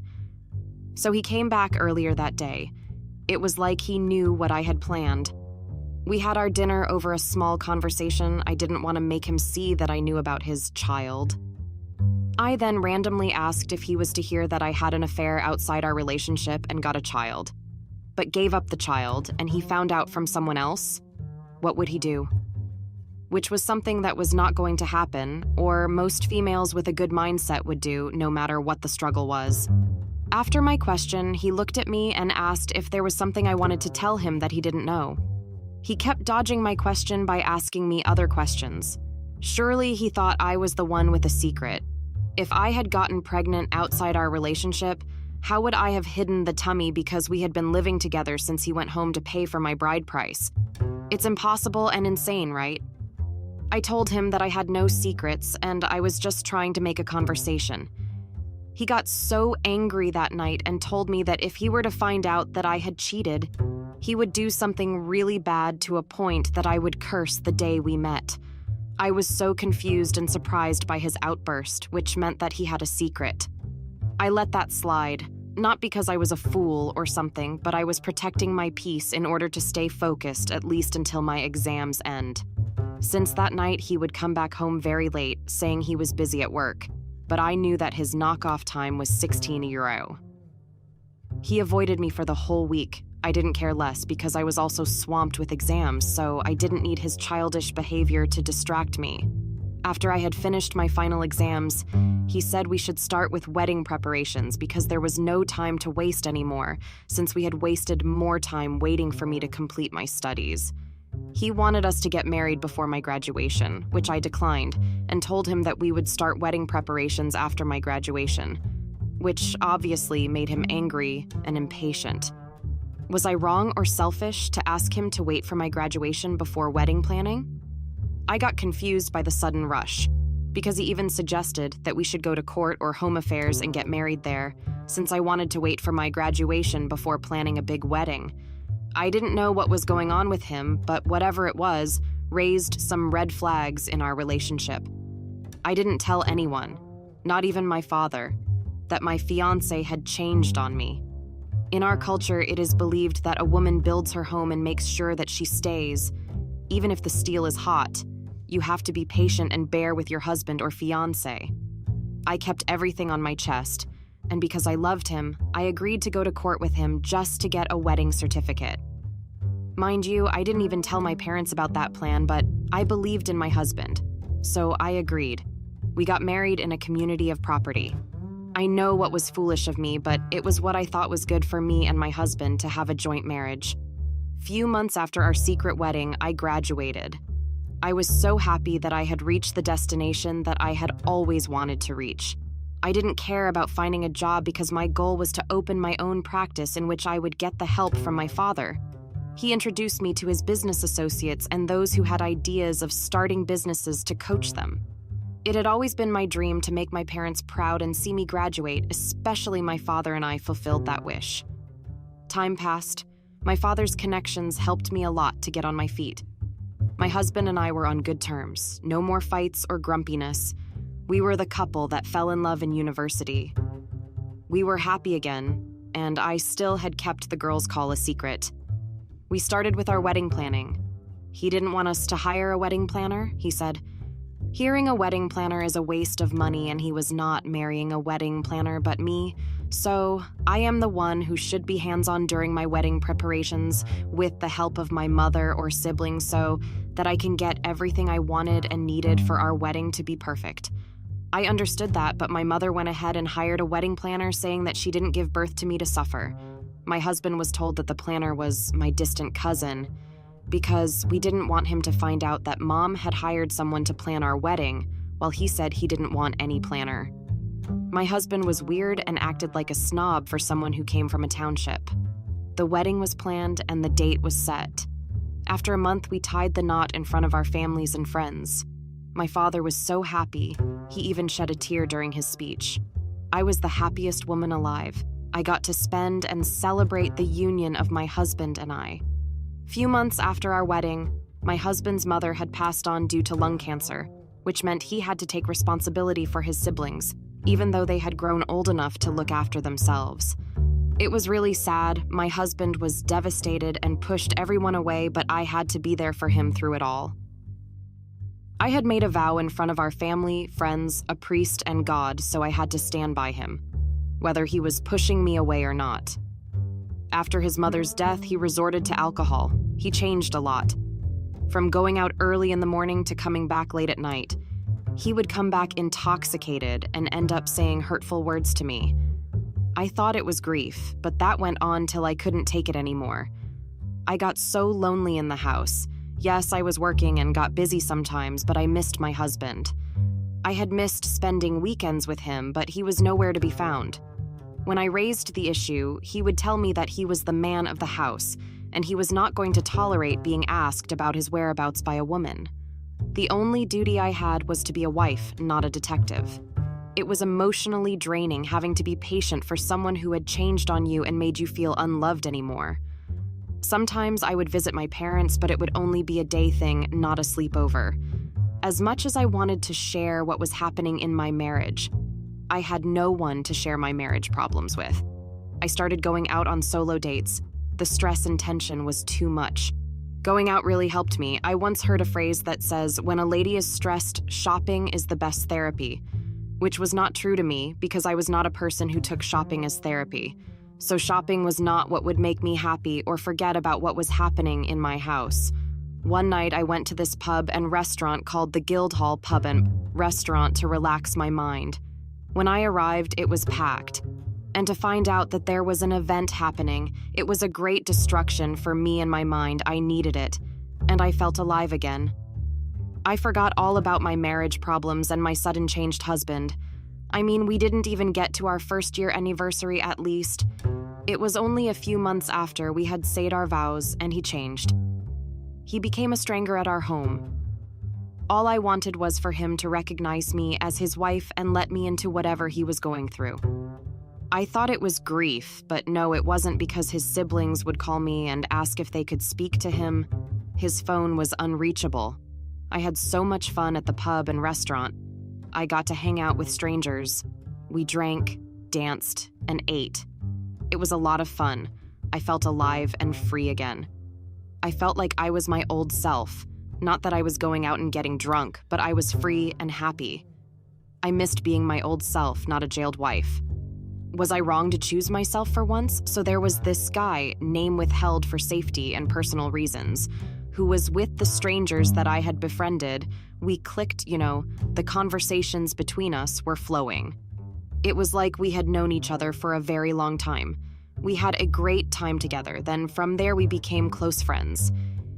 So he came back earlier that day. It was like he knew what I had planned. We had our dinner over a small conversation. I didn't want to make him see that I knew about his child. I then randomly asked if he was to hear that I had an affair outside our relationship and got a child, but gave up the child, and he found out from someone else. What would he do? Which was something that was not going to happen, or most females with a good mindset would do, no matter what the struggle was. After my question, he looked at me and asked if there was something I wanted to tell him that he didn't know. He kept dodging my question by asking me other questions. Surely he thought I was the one with a secret. If I had gotten pregnant outside our relationship, how would I have hidden the tummy because we had been living together since he went home to pay for my bride price? It's impossible and insane, right? I told him that I had no secrets and I was just trying to make a conversation. He got so angry that night and told me that if he were to find out that I had cheated, he would do something really bad to a point that I would curse the day we met. I was so confused and surprised by his outburst, which meant that he had a secret. I let that slide, not because I was a fool or something, but I was protecting my peace in order to stay focused at least until my exams end. Since that night, he would come back home very late, saying he was busy at work, but I knew that his knockoff time was 16 euro. He avoided me for the whole week. I didn't care less because I was also swamped with exams, so I didn't need his childish behavior to distract me. After I had finished my final exams, he said we should start with wedding preparations because there was no time to waste anymore, since we had wasted more time waiting for me to complete my studies. He wanted us to get married before my graduation, which I declined, and told him that we would start wedding preparations after my graduation, which obviously made him angry and impatient. Was I wrong or selfish to ask him to wait for my graduation before wedding planning? I got confused by the sudden rush, because he even suggested that we should go to court or home affairs and get married there, since I wanted to wait for my graduation before planning a big wedding. I didn't know what was going on with him, but whatever it was, raised some red flags in our relationship. I didn't tell anyone, not even my father, that my fiancé had changed on me. In our culture, it is believed that a woman builds her home and makes sure that she stays. Even if the steel is hot, you have to be patient and bear with your husband or fiancé. I kept everything on my chest, and because I loved him, I agreed to go to court with him just to get a wedding certificate. Mind you, I didn't even tell my parents about that plan, but I believed in my husband, so I agreed. We got married in a community of property. I know what was foolish of me, but it was what I thought was good for me and my husband to have a joint marriage. Few months after our secret wedding, I graduated. I was so happy that I had reached the destination that I had always wanted to reach. I didn't care about finding a job because my goal was to open my own practice in which I would get the help from my father. He introduced me to his business associates and those who had ideas of starting businesses to coach them. It had always been my dream to make my parents proud and see me graduate, especially my father and I fulfilled that wish. Time passed. My father's connections helped me a lot to get on my feet. My husband and I were on good terms, no more fights or grumpiness. We were the couple that fell in love in university. We were happy again, and I still had kept the girls' call a secret. We started with our wedding planning. He didn't want us to hire a wedding planner, he said. Hiring a wedding planner is a waste of money, and he was not marrying a wedding planner but me, so I am the one who should be hands-on during my wedding preparations with the help of my mother or siblings so that I can get everything I wanted and needed for our wedding to be perfect. I understood that, but my mother went ahead and hired a wedding planner saying that she didn't give birth to me to suffer. My husband was told that the planner was my distant cousin, because we didn't want him to find out that Mom had hired someone to plan our wedding, while he said he didn't want any planner. My husband was weird and acted like a snob for someone who came from a township. The wedding was planned and the date was set. After a month, we tied the knot in front of our families and friends. My father was so happy, he even shed a tear during his speech. I was the happiest woman alive. I got to spend and celebrate the union of my husband and I. Few months after our wedding, my husband's mother had passed on due to lung cancer, which meant he had to take responsibility for his siblings, even though they had grown old enough to look after themselves. It was really sad. My husband was devastated and pushed everyone away, but I had to be there for him through it all. I had made a vow in front of our family, friends, a priest, and God, so I had to stand by him, whether he was pushing me away or not. After his mother's death, he resorted to alcohol. He changed a lot. From going out early in the morning to coming back late at night. He would come back intoxicated and end up saying hurtful words to me. I thought it was grief, but that went on till I couldn't take it anymore. I got so lonely in the house. Yes, I was working and got busy sometimes, but I missed my husband. I had missed spending weekends with him, but he was nowhere to be found. When I raised the issue, he would tell me that he was the man of the house, and he was not going to tolerate being asked about his whereabouts by a woman. The only duty I had was to be a wife, not a detective. It was emotionally draining having to be patient for someone who had changed on you and made you feel unloved anymore. Sometimes I would visit my parents, but it would only be a day thing, not a sleepover. As much as I wanted to share what was happening in my marriage, I had no one to share my marriage problems with. I started going out on solo dates. The stress and tension was too much. Going out really helped me. I once heard a phrase that says, when a lady is stressed, shopping is the best therapy, which was not true to me because I was not a person who took shopping as therapy. So shopping was not what would make me happy or forget about what was happening in my house. One night I went to this pub and restaurant called the Guildhall Pub and Restaurant to relax my mind. When I arrived, it was packed. And to find out that there was an event happening, it was a great distraction for me and my mind. I needed it, and I felt alive again. I forgot all about my marriage problems and my sudden changed husband. I mean, we didn't even get to our first-year anniversary at least. It was only a few months after we had said our vows, and he changed. He became a stranger at our home. All I wanted was for him to recognize me as his wife and let me into whatever he was going through. I thought it was grief, but no, it wasn't because his siblings would call me and ask if they could speak to him. His phone was unreachable. I had so much fun at the pub and restaurant. I got to hang out with strangers. We drank, danced, and ate. It was a lot of fun. I felt alive and free again. I felt like I was my old self. Not that I was going out and getting drunk, but I was free and happy. I missed being my old self, not a jailed wife. Was I wrong to choose myself for once? So there was this guy, name withheld for safety and personal reasons, who was with the strangers that I had befriended. We clicked, the conversations between us were flowing. It was like we had known each other for a very long time. We had a great time together. Then from there we became close friends.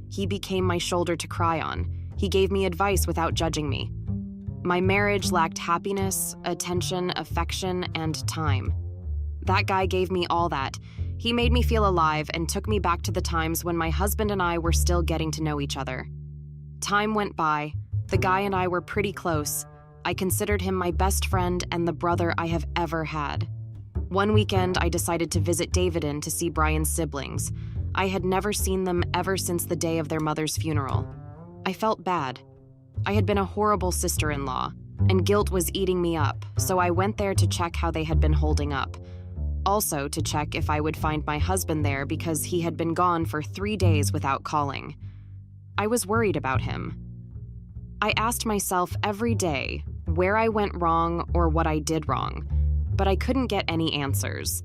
He became my shoulder to cry on. He gave me advice without judging me. My marriage lacked happiness, attention, affection, and time. That guy gave me all that. He made me feel alive and took me back to the times when my husband and I were still getting to know each other. Time went by. The guy and I were pretty close. I considered him my best friend and the brother I have ever had. One weekend, I decided to visit Davidin to see Brian's siblings. I had never seen them ever since the day of their mother's funeral. I felt bad. I had been a horrible sister-in-law, and guilt was eating me up, so I went there to check how they had been holding up. Also to check if I would find my husband there because he had been gone for 3 days without calling. I was worried about him. I asked myself every day where I went wrong or what I did wrong, but I couldn't get any answers.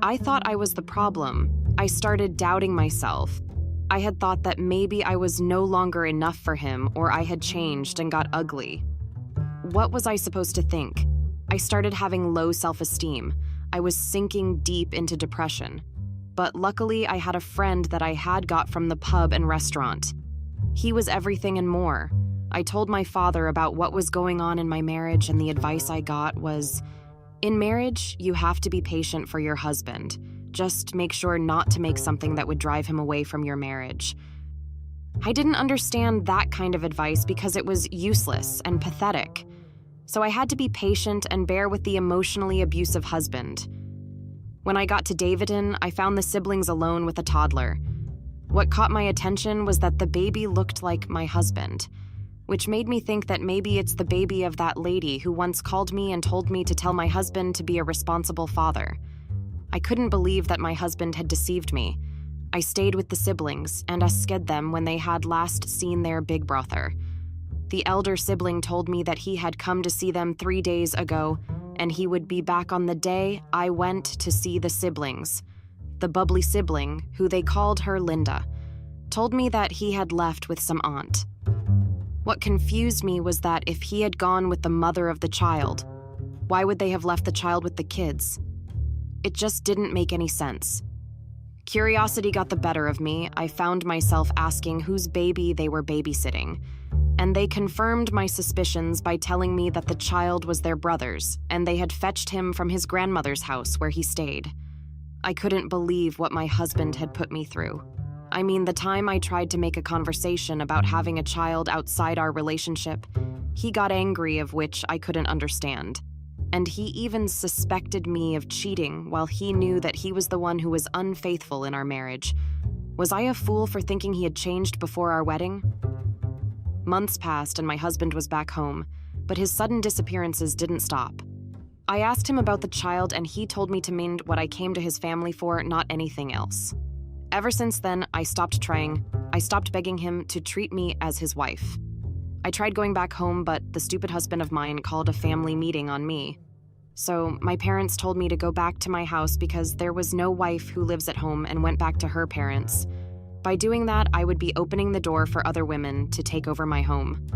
I thought I was the problem. I started doubting myself. I had thought that maybe I was no longer enough for him or I had changed and got ugly. What was I supposed to think? I started having low self-esteem. I was sinking deep into depression. But luckily, I had a friend that I had got from the pub and restaurant. He was everything and more. I told my father about what was going on in my marriage, and the advice I got was, in marriage, you have to be patient for your husband. Just make sure not to make something that would drive him away from your marriage. I didn't understand that kind of advice because it was useless and pathetic. So I had to be patient and bear with the emotionally abusive husband. When I got to Davidin, I found the siblings alone with a toddler. What caught my attention was that the baby looked like my husband, which made me think that maybe it's the baby of that lady who once called me and told me to tell my husband to be a responsible father. I couldn't believe that my husband had deceived me. I stayed with the siblings and asked them when they had last seen their big brother. The elder sibling told me that he had come to see them 3 days ago, and he would be back on the day I went to see the siblings. The bubbly sibling, who they called her Linda, told me that he had left with some aunt. What confused me was that if he had gone with the mother of the child, why would they have left the child with the kids? It just didn't make any sense. Curiosity got the better of me. I found myself asking whose baby they were babysitting. And they confirmed my suspicions by telling me that the child was their brother's, and they had fetched him from his grandmother's house where he stayed. I couldn't believe what my husband had put me through. I mean, the time I tried to make a conversation about having a child outside our relationship, he got angry, of which I couldn't understand. And he even suspected me of cheating while he knew that he was the one who was unfaithful in our marriage. Was I a fool for thinking he had changed before our wedding? Months passed and my husband was back home, but his sudden disappearances didn't stop. I asked him about the child and he told me to mean what I came to his family for, not anything else. Ever since then, I stopped trying. I stopped begging him to treat me as his wife. I tried going back home, but the stupid husband of mine called a family meeting on me. So my parents told me to go back to my house because there was no wife who lives at home, and went back to her parents. By doing that, I would be opening the door for other women to take over my home.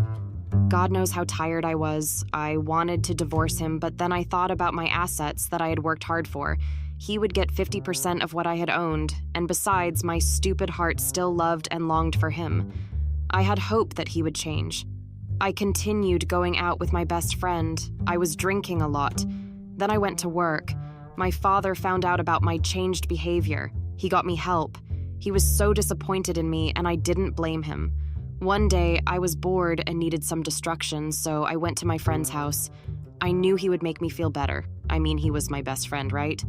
God knows how tired I was. I wanted to divorce him, but then I thought about my assets that I had worked hard for. He would get 50% of what I had owned, and besides, my stupid heart still loved and longed for him. I had hope that he would change. I continued going out with my best friend. I was drinking a lot. Then I went to work. My father found out about my changed behavior. He got me help. He was so disappointed in me, and I didn't blame him. One day, I was bored and needed some distraction, so I went to my friend's house. I knew he would make me feel better. I mean, he was my best friend, right?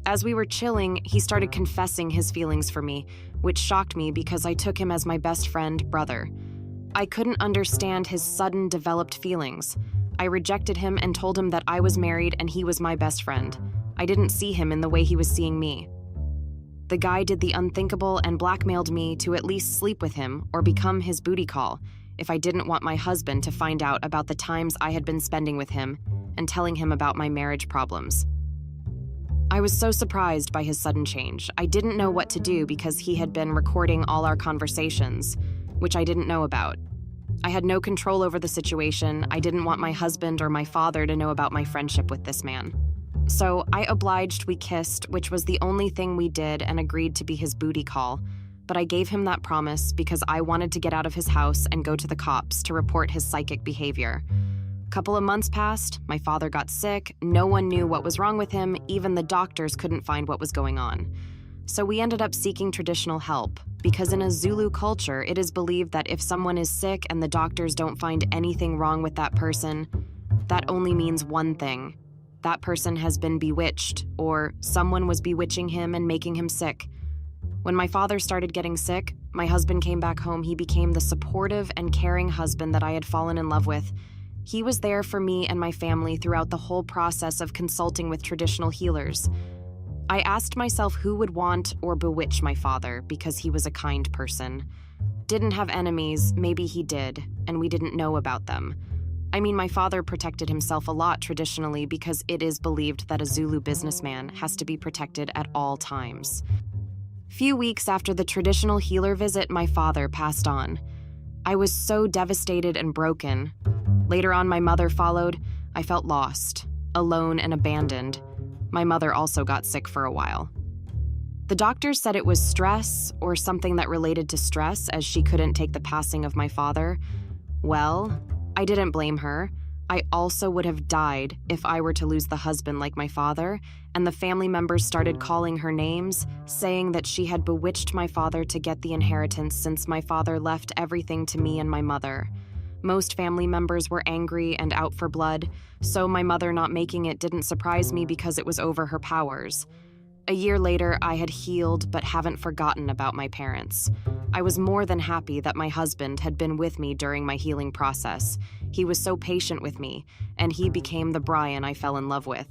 As we were chilling, he started confessing his feelings for me, which shocked me because I took him as my best friend, brother. I couldn't understand his sudden developed feelings. I rejected him and told him that I was married and he was my best friend. I didn't see him in the way he was seeing me. The guy did the unthinkable and blackmailed me to at least sleep with him or become his booty call if I didn't want my husband to find out about the times I had been spending with him and telling him about my marriage problems. I was so surprised by his sudden change. I didn't know what to do because he had been recording all our conversations, which I didn't know about. I had no control over the situation. I didn't want my husband or my father to know about my friendship with this man. So I obliged we kissed, which was the only thing we did, and agreed to be his booty call. But I gave him that promise because I wanted to get out of his house and go to the cops to report his psychic behavior. A couple of months passed, my father got sick, no one knew what was wrong with him, even the doctors couldn't find what was going on. So we ended up seeking traditional help, because in a Zulu culture, it is believed that if someone is sick and the doctors don't find anything wrong with that person, that only means one thing. That person has been bewitched, or someone was bewitching him and making him sick. When my father started getting sick, my husband came back home. He became the supportive and caring husband that I had fallen in love with. He was there for me and my family throughout the whole process of consulting with traditional healers. I asked myself who would want or bewitch my father because he was a kind person. Didn't have enemies, maybe he did, and we didn't know about them. I mean, my father protected himself a lot traditionally because it is believed that a Zulu businessman has to be protected at all times. Few weeks after the traditional healer visit, my father passed on. I was so devastated and broken. Later on, my mother followed. I felt lost, alone, and abandoned. My mother also got sick for a while. The doctors said it was stress or something that related to stress, as she couldn't take the passing of my father. Well, I didn't blame her. I also would have died if I were to lose the husband like my father, and the family members started calling her names, saying that she had bewitched my father to get the inheritance since my father left everything to me and my mother. Most family members were angry and out for blood, so my mother not making it didn't surprise me because it was over her powers. A year later, I had healed but haven't forgotten about my parents. I was more than happy that my husband had been with me during my healing process. He was so patient with me, and he became the Brian I fell in love with.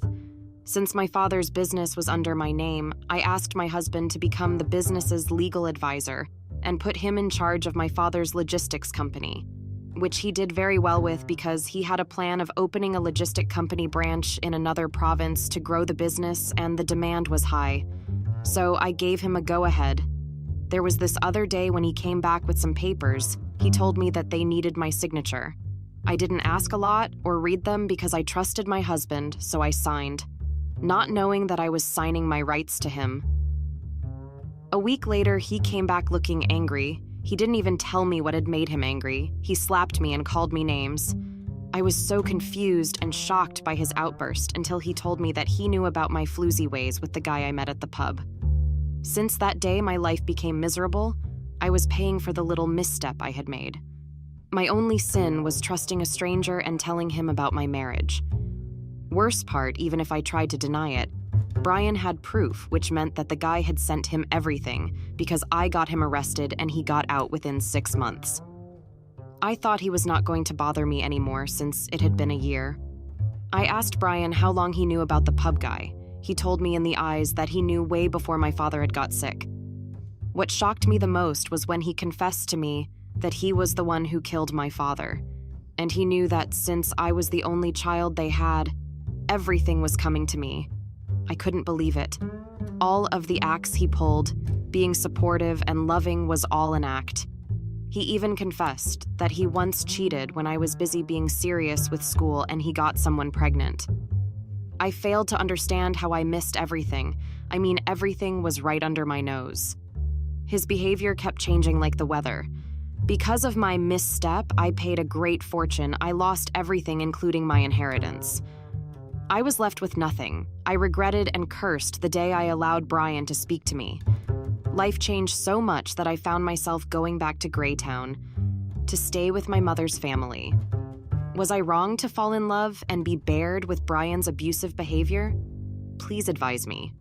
Since my father's business was under my name, I asked my husband to become the business's legal advisor and put him in charge of my father's logistics company, which he did very well with because he had a plan of opening a logistic company branch in another province to grow the business, and the demand was high. So I gave him a go-ahead. There was this other day when he came back with some papers. He told me that they needed my signature. I didn't ask a lot or read them because I trusted my husband, so I signed, not knowing that I was signing my rights to him. A week later, he came back looking angry. He didn't even tell me what had made him angry. He slapped me and called me names. I was so confused and shocked by his outburst until he told me that he knew about my floozy ways with the guy I met at the pub. Since that day, my life became miserable. I was paying for the little misstep I had made. My only sin was trusting a stranger and telling him about my marriage. Worst part, even if I tried to deny it, Brian had proof, which meant that the guy had sent him everything because I got him arrested and he got out within 6 months. I thought he was not going to bother me anymore since it had been a year. I asked Brian how long he knew about the pub guy. He told me in the eyes that he knew way before my father had got sick. What shocked me the most was when he confessed to me that he was the one who killed my father, and he knew that since I was the only child they had, everything was coming to me. I couldn't believe it. All of the acts he pulled, being supportive and loving, was all an act. He even confessed that he once cheated when I was busy being serious with school and he got someone pregnant. I failed to understand how I missed everything. I mean, everything was right under my nose. His behavior kept changing like the weather. Because of my misstep, I paid a great fortune. I lost everything, including my inheritance. I was left with nothing. I regretted and cursed the day I allowed Brian to speak to me. Life changed so much that I found myself going back to Greytown to stay with my mother's family. Was I wrong to fall in love and be bared with Brian's abusive behavior? Please advise me.